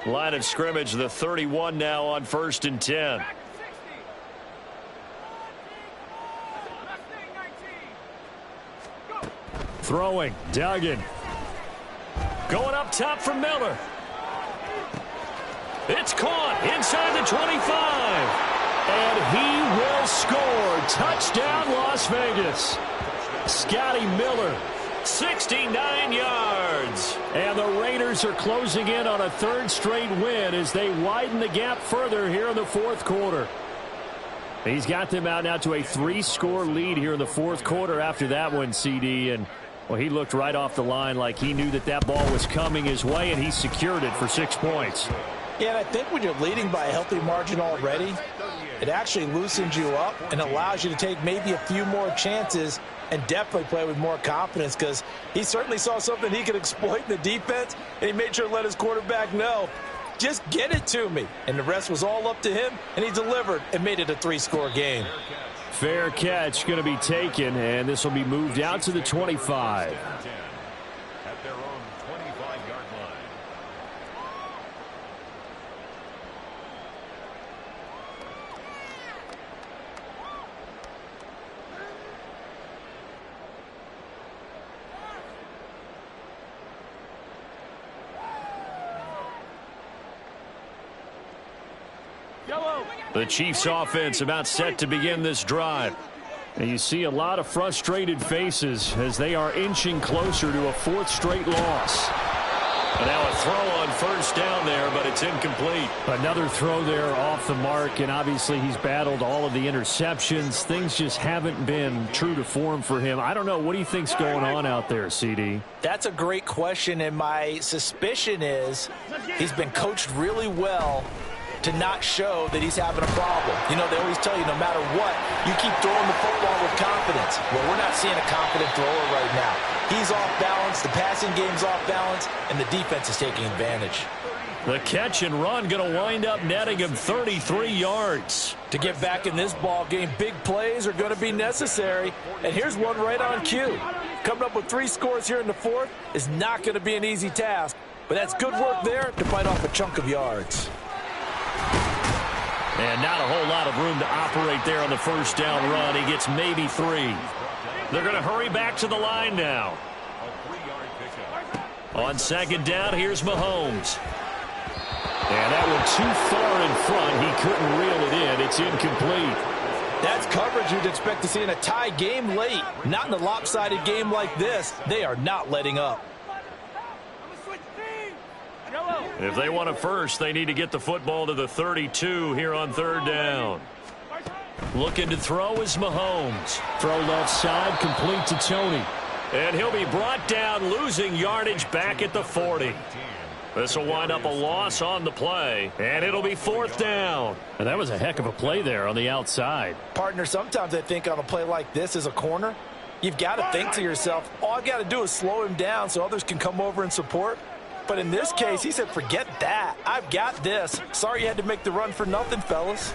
Line of scrimmage, the 31 now on 1st and 10. Throwing, Duggan. Going up top for Miller. It's caught inside the 25. And he will score. Touchdown, Las Vegas. Scotty Miller. 69 yards. And the Raiders are closing in on a 3rd straight win as they widen the gap further here in the 4th quarter. He's got them out now to a 3-score lead here in the 4th quarter after that one, CD. And well, he looked right off the line like he knew that that ball was coming his way, and he secured it for 6 points. Yeah, and I think when you're leading by a healthy margin already, it actually loosens you up and allows you to take maybe a few more chances and definitely play with more confidence, because he certainly saw something he could exploit in the defense, and he made sure to let his quarterback know, just get it to me. And the rest was all up to him, and he delivered and made it a 3-score game. Fair catch going to be taken, and this will be moved out to the 25. At their own 25-yard line. The Chiefs offense about set to begin this drive. And you see a lot of frustrated faces as they are inching closer to a 4th straight loss. And now a throw on 1st down there, but it's incomplete. Another throw there off the mark, and obviously he's battled all of the interceptions. Things just haven't been true to form for him. I don't know. What do you think's going on out there, CD? That's a great question, and my suspicion is he's been coached really well to not show that he's having a problem. You know, they always tell you no matter what, you keep throwing the football with confidence. Well, we're not seeing a confident thrower right now. He's off balance, the passing game's off balance, and the defense is taking advantage. The catch and run going to wind up netting him 33 yards. To get back in this ball game, big plays are going to be necessary. And here's one right on cue. Coming up with 3 scores here in the fourth is not going to be an easy task. But that's good work there to bite off a chunk of yards. And not a whole lot of room to operate there on the first down run. He gets maybe 3. They're going to hurry back to the line now. On second down, here's Mahomes. And that one too far in front. He couldn't reel it in. It's incomplete. That's coverage you'd expect to see in a tie game late. Not in a lopsided game like this. They are not letting up. If they want a first, they need to get the football to the 32 here on third down. Looking to throw is Mahomes. Throw left side, complete to Tony. And he'll be brought down, losing yardage back at the 40. This will wind up a loss on the play, and it'll be fourth down. And that was a heck of a play there on the outside. Partner, sometimes I think on a play like this as a corner, you've got to think to yourself, all I've got to do is slow him down so others can come over and support. But in this case, he said, forget that. I've got this. Sorry you had to make the run for nothing, fellas.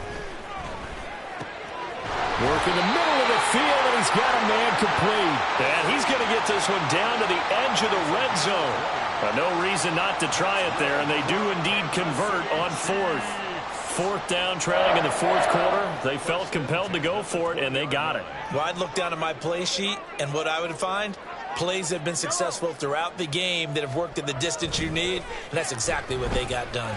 Work in the middle of the field, and he's got a man complete. And he's going to get this one down to the edge of the red zone. But no reason not to try it there, and they do indeed convert on fourth. Fourth down, trailing in the fourth quarter. They felt compelled to go for it, and they got it. Well, I'd look down at my play sheet, and what I would find, plays have been successful throughout the game that have worked at the distance you need, and that's exactly what they got done.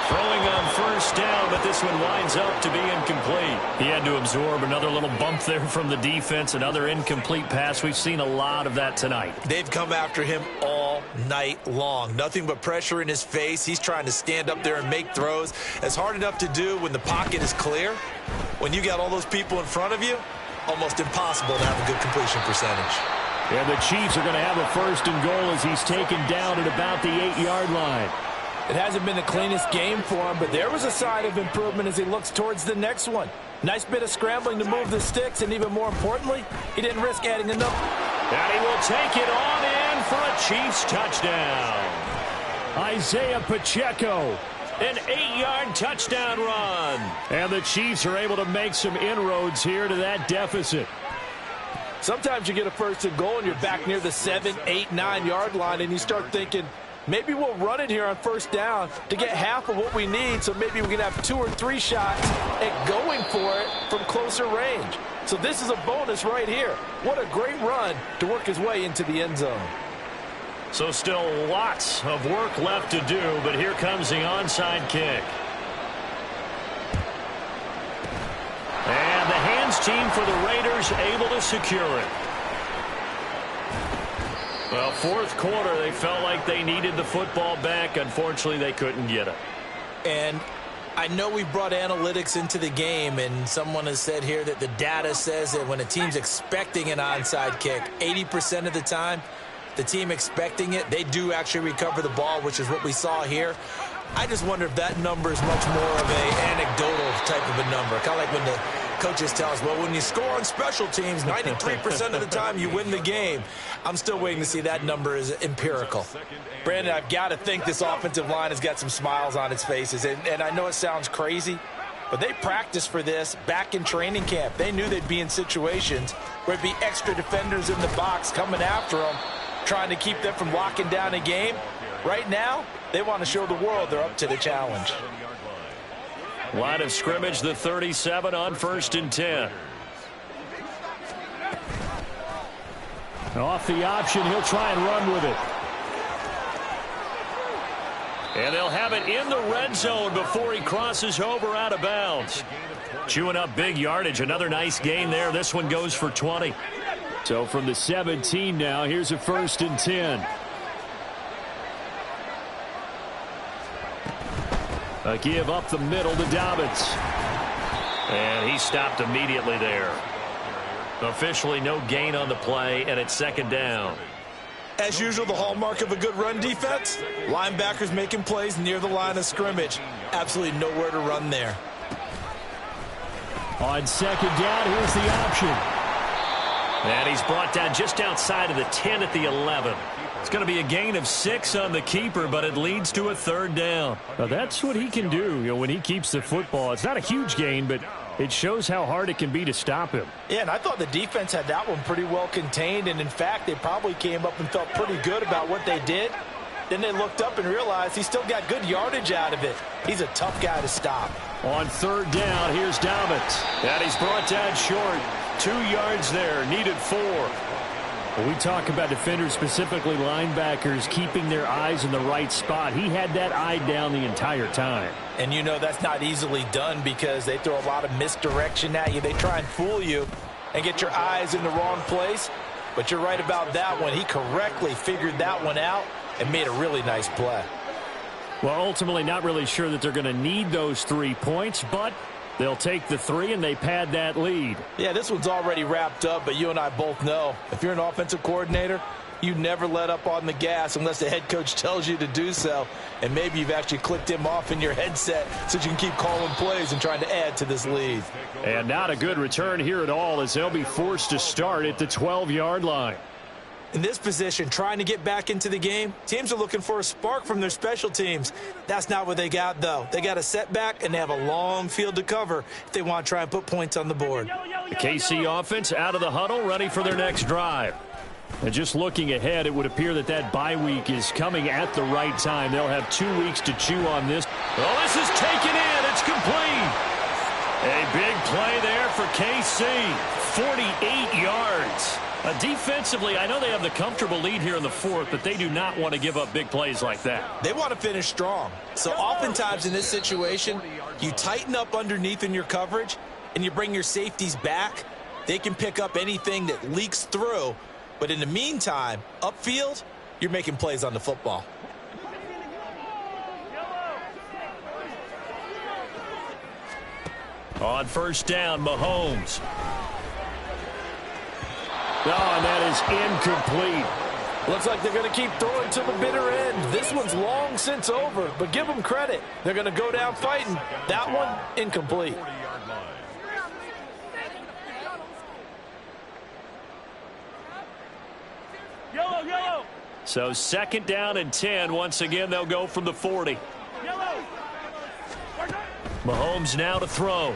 Throwing on first down, but this one winds up to be incomplete. He had to absorb another little bump there from the defense, another incomplete pass. We've seen a lot of that tonight. They've come after him all night long. Nothing but pressure in his face. He's trying to stand up there and make throws. It's hard enough to do when the pocket is clear. When you got all those people in front of you, almost impossible to have a good completion percentage. And the Chiefs are going to have a first and goal as he's taken down at about the 8-yard line. It hasn't been the cleanest game for him, but there was a sign of improvement as he looks towards the next one. Nice bit of scrambling to move the sticks, and even more importantly, he didn't risk adding enough. And he will take it on in for a Chiefs touchdown. Isaiah Pacheco, an 8-yard touchdown run. And the Chiefs are able to make some inroads here to that deficit. Sometimes you get a first and goal, and you're back near the 7, 8, 9-yard line, and you start thinking, maybe we'll run it here on first down to get half of what we need, so maybe we can have 2 or 3 shots at going for it from closer range. So this is a bonus right here. What a great run to work his way into the end zone. So still lots of work left to do, but here comes the onside kick. And the hands team for the Raiders able to secure it. Well, fourth quarter, they felt like they needed the football back. Unfortunately, they couldn't get it. And I know we brought analytics into the game, and someone has said here that the data says that when a team's expecting an onside kick, 80% of the time, the team expecting it, they do actually recover the ball, which is what we saw here. I just wonder if that number is much more of an anecdotal type of a number. Kind of like when the coaches tell us, well, when you score on special teams, 93% of the time you win the game. I'm still waiting to see that number is empirical. Brandon, I've got to think this offensive line has got some smiles on its faces. And I know it sounds crazy, but they practiced for this back in training camp. They knew they'd be in situations where there'd be extra defenders in the box coming after them, trying to keep them from locking down a game. Right now, they want to show the world they're up to the challenge. Line of scrimmage, the 37 on 1st and 10. Off the option, he'll try and run with it. And they'll have it in the red zone before he crosses over out of bounds. Chewing up big yardage, another nice gain there. This one goes for 20. So from the 17 now, here's a 1st and 10. A give up the middle to Dobbins. And he stopped immediately there. Officially no gain on the play, and it's 2nd down. As usual, the hallmark of a good run defense, linebackers making plays near the line of scrimmage. Absolutely nowhere to run there. On second down, here's the option. And he's brought down just outside of the 10 at the 11. It's going to be a gain of 6 on the keeper, but it leads to a third down. Now that's what he can do, when he keeps the football. It's not a huge gain, but it shows how hard it can be to stop him. Yeah, and I thought the defense had that one pretty well contained, and in fact, they probably came up and felt pretty good about what they did. Then they looked up and realized he still got good yardage out of it. He's a tough guy to stop. On third down, here's Dobbins. And he's brought down short. 2 yards there, needed 4. When we talk about defenders, specifically linebackers, keeping their eyes in the right spot, he had that eye down the entire time. And you know that's not easily done because they throw a lot of misdirection at you. They try and fool you and get your eyes in the wrong place. But you're right about that one. He correctly figured that one out and made a really nice play. Well, ultimately not really sure that they're going to need those 3 points, but they'll take the 3 and they pad that lead. Yeah, this one's already wrapped up, but you and I both know if you're an offensive coordinator, you never let up on the gas unless the head coach tells you to do so. And maybe you've actually clicked him off in your headset so you can keep calling plays and trying to add to this lead. And not a good return here at all as they'll be forced to start at the 12-yard line. In this position, trying to get back into the game, teams are looking for a spark from their special teams. That's not what they got, though. They got a setback, and they have a long field to cover if they want to try and put points on the board. The KC offense out of the huddle, ready for their next drive. And just looking ahead, it would appear that bye week is coming at the right time. They'll have 2 weeks to chew on this. Oh, this is taken in. It's complete. A big play there for KC. 48 yards. Defensively, I know they have the comfortable lead here in the 4th, but they do not want to give up big plays like that. They want to finish strong. So oftentimes in this situation, you tighten up underneath in your coverage, and you bring your safeties back. They can pick up anything that leaks through. But in the meantime, upfield, you're making plays on the football. On first down, Mahomes. Oh, and that is incomplete. Looks like they're going to keep throwing to the bitter end. This one's long since over, but give them credit. They're going to go down fighting. That one, incomplete. So second down and 10. Once again, they'll go from the 40. Mahomes now to throw.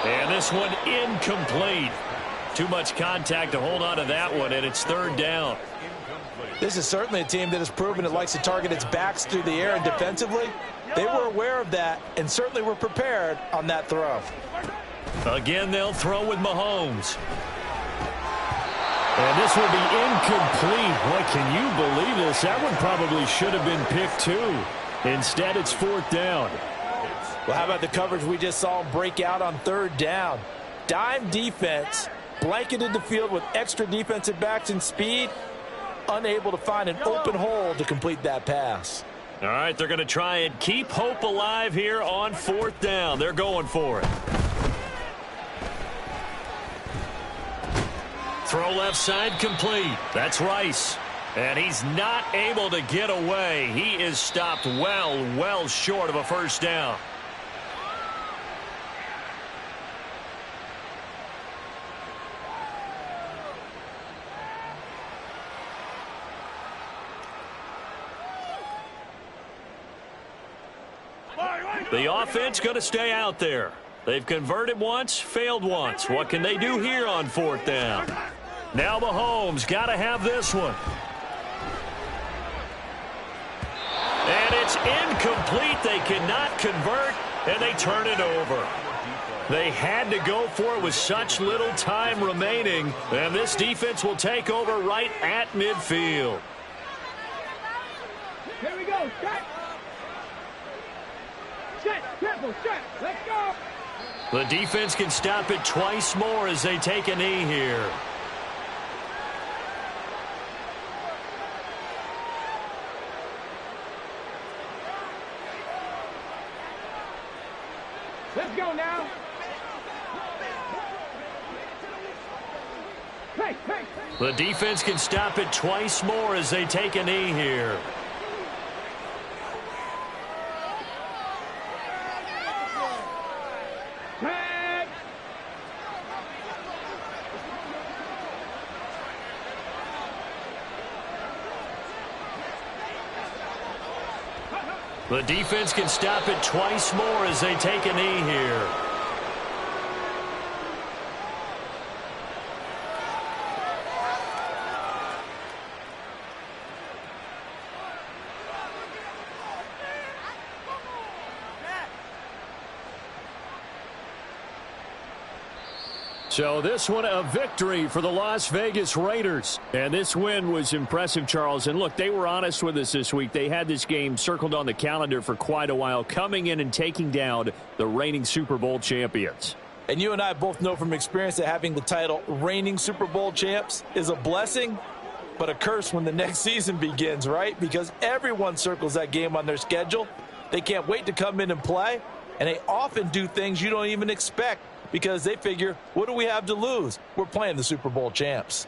And this one incomplete. Too much contact to hold on to that one, and it's third down. This is certainly a team that has proven it likes to target its backs through the air, and defensively, they were aware of that and certainly were prepared on that throw. Again, they'll throw with Mahomes. And this will be incomplete. Boy, can you believe this? That one probably should have been picked too. Instead, it's 4th down. Well, how about the coverage we just saw him break out on third down? Dime defense, blanketed the field with extra defensive backs and speed, unable to find an open hole to complete that pass. All right, they're going to try and keep hope alive here on 4th down. They're going for it. Throw left side complete. That's Rice. And he's not able to get away. He is stopped well short of a first down. The offense going to stay out there. They've converted once, failed once. What can they do here on 4th down? Now Mahomes got to have this one. And it's incomplete. They cannot convert, and they turn it over. They had to go for it with such little time remaining, and this defense will take over right at midfield. Here we go. Set. Set. Careful. Set. Let's go. The defense can stop it twice more as they take a knee here. Let's go now. Hey. Hey, hey. The defense can stop it twice more as they take a knee here. Tag. The defense can stop it twice more as they take a knee here. So this one a victory for the Las Vegas Raiders. And this win was impressive, Charles. And look, they were honest with us this week. They had this game circled on the calendar for quite a while, coming in and taking down the reigning Super Bowl champions. And you and I both know from experience that having the title reigning Super Bowl champs is a blessing, but a curse when the next season begins, right? Because everyone circles that game on their schedule. They can't wait to come in and play, and they often do things you don't even expect, because they figure, what do we have to lose? We're playing the Super Bowl champs.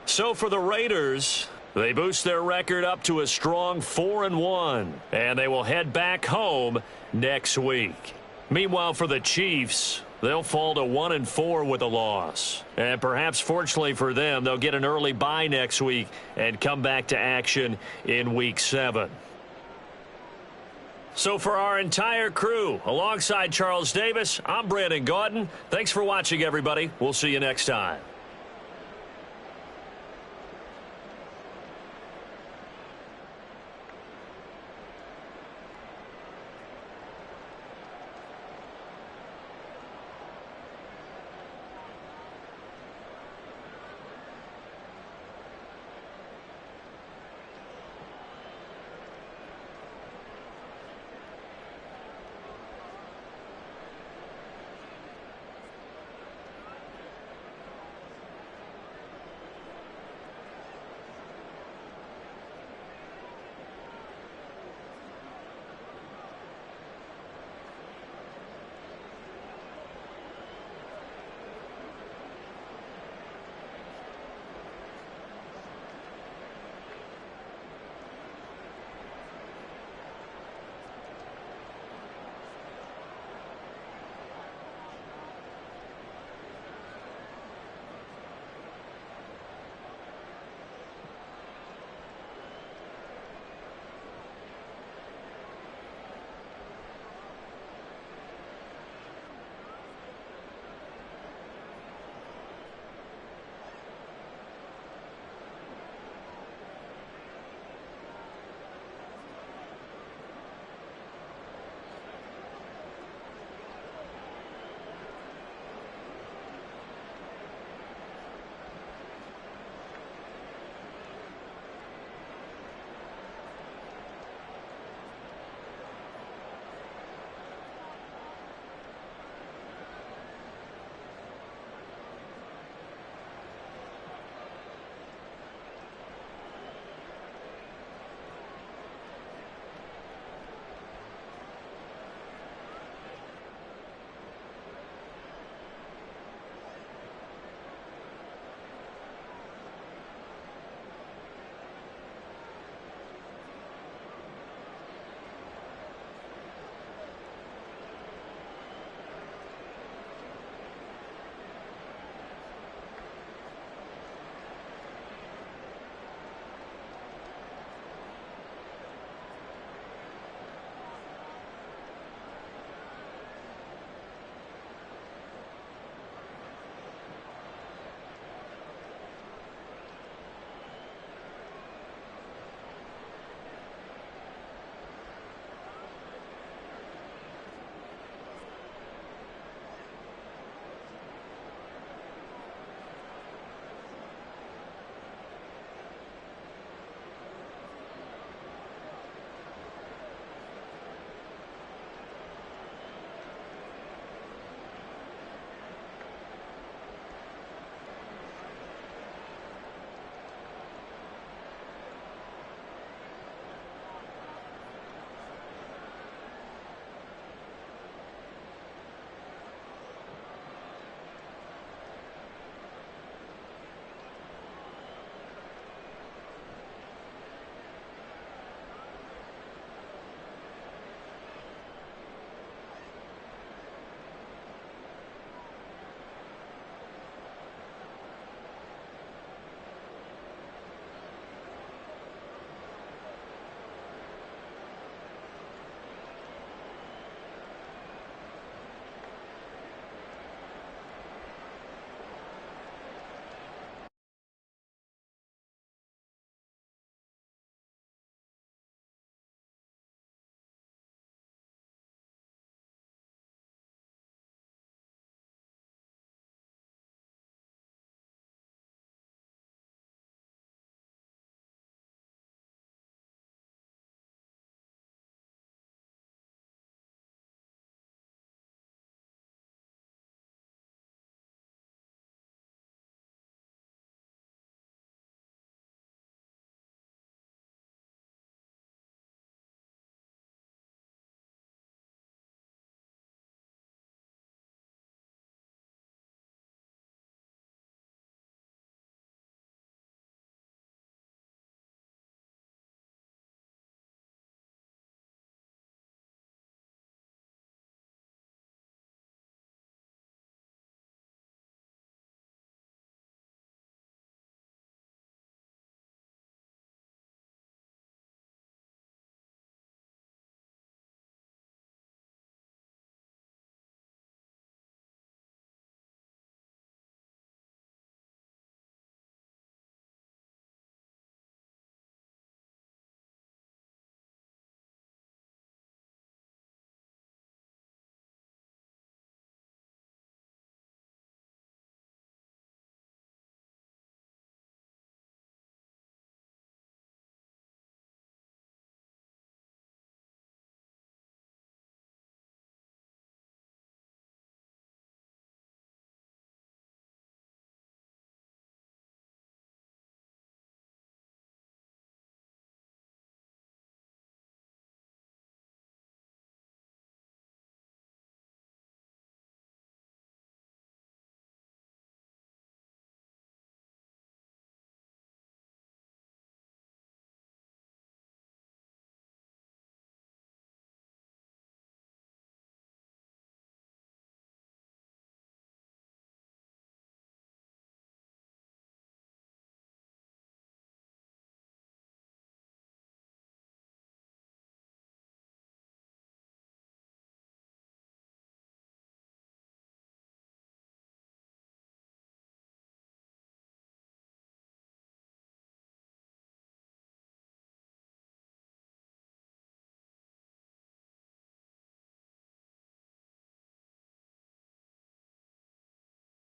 So for the Raiders, they boost their record up to a strong 4-1, and they will head back home next week. Meanwhile, for the Chiefs, they'll fall to 1-4 with a loss. And perhaps fortunately for them, they'll get an early bye next week and come back to action in Week 7. So for our entire crew, alongside Charles Davis, I'm Brandon Gaudin. Thanks for watching, everybody. We'll see you next time.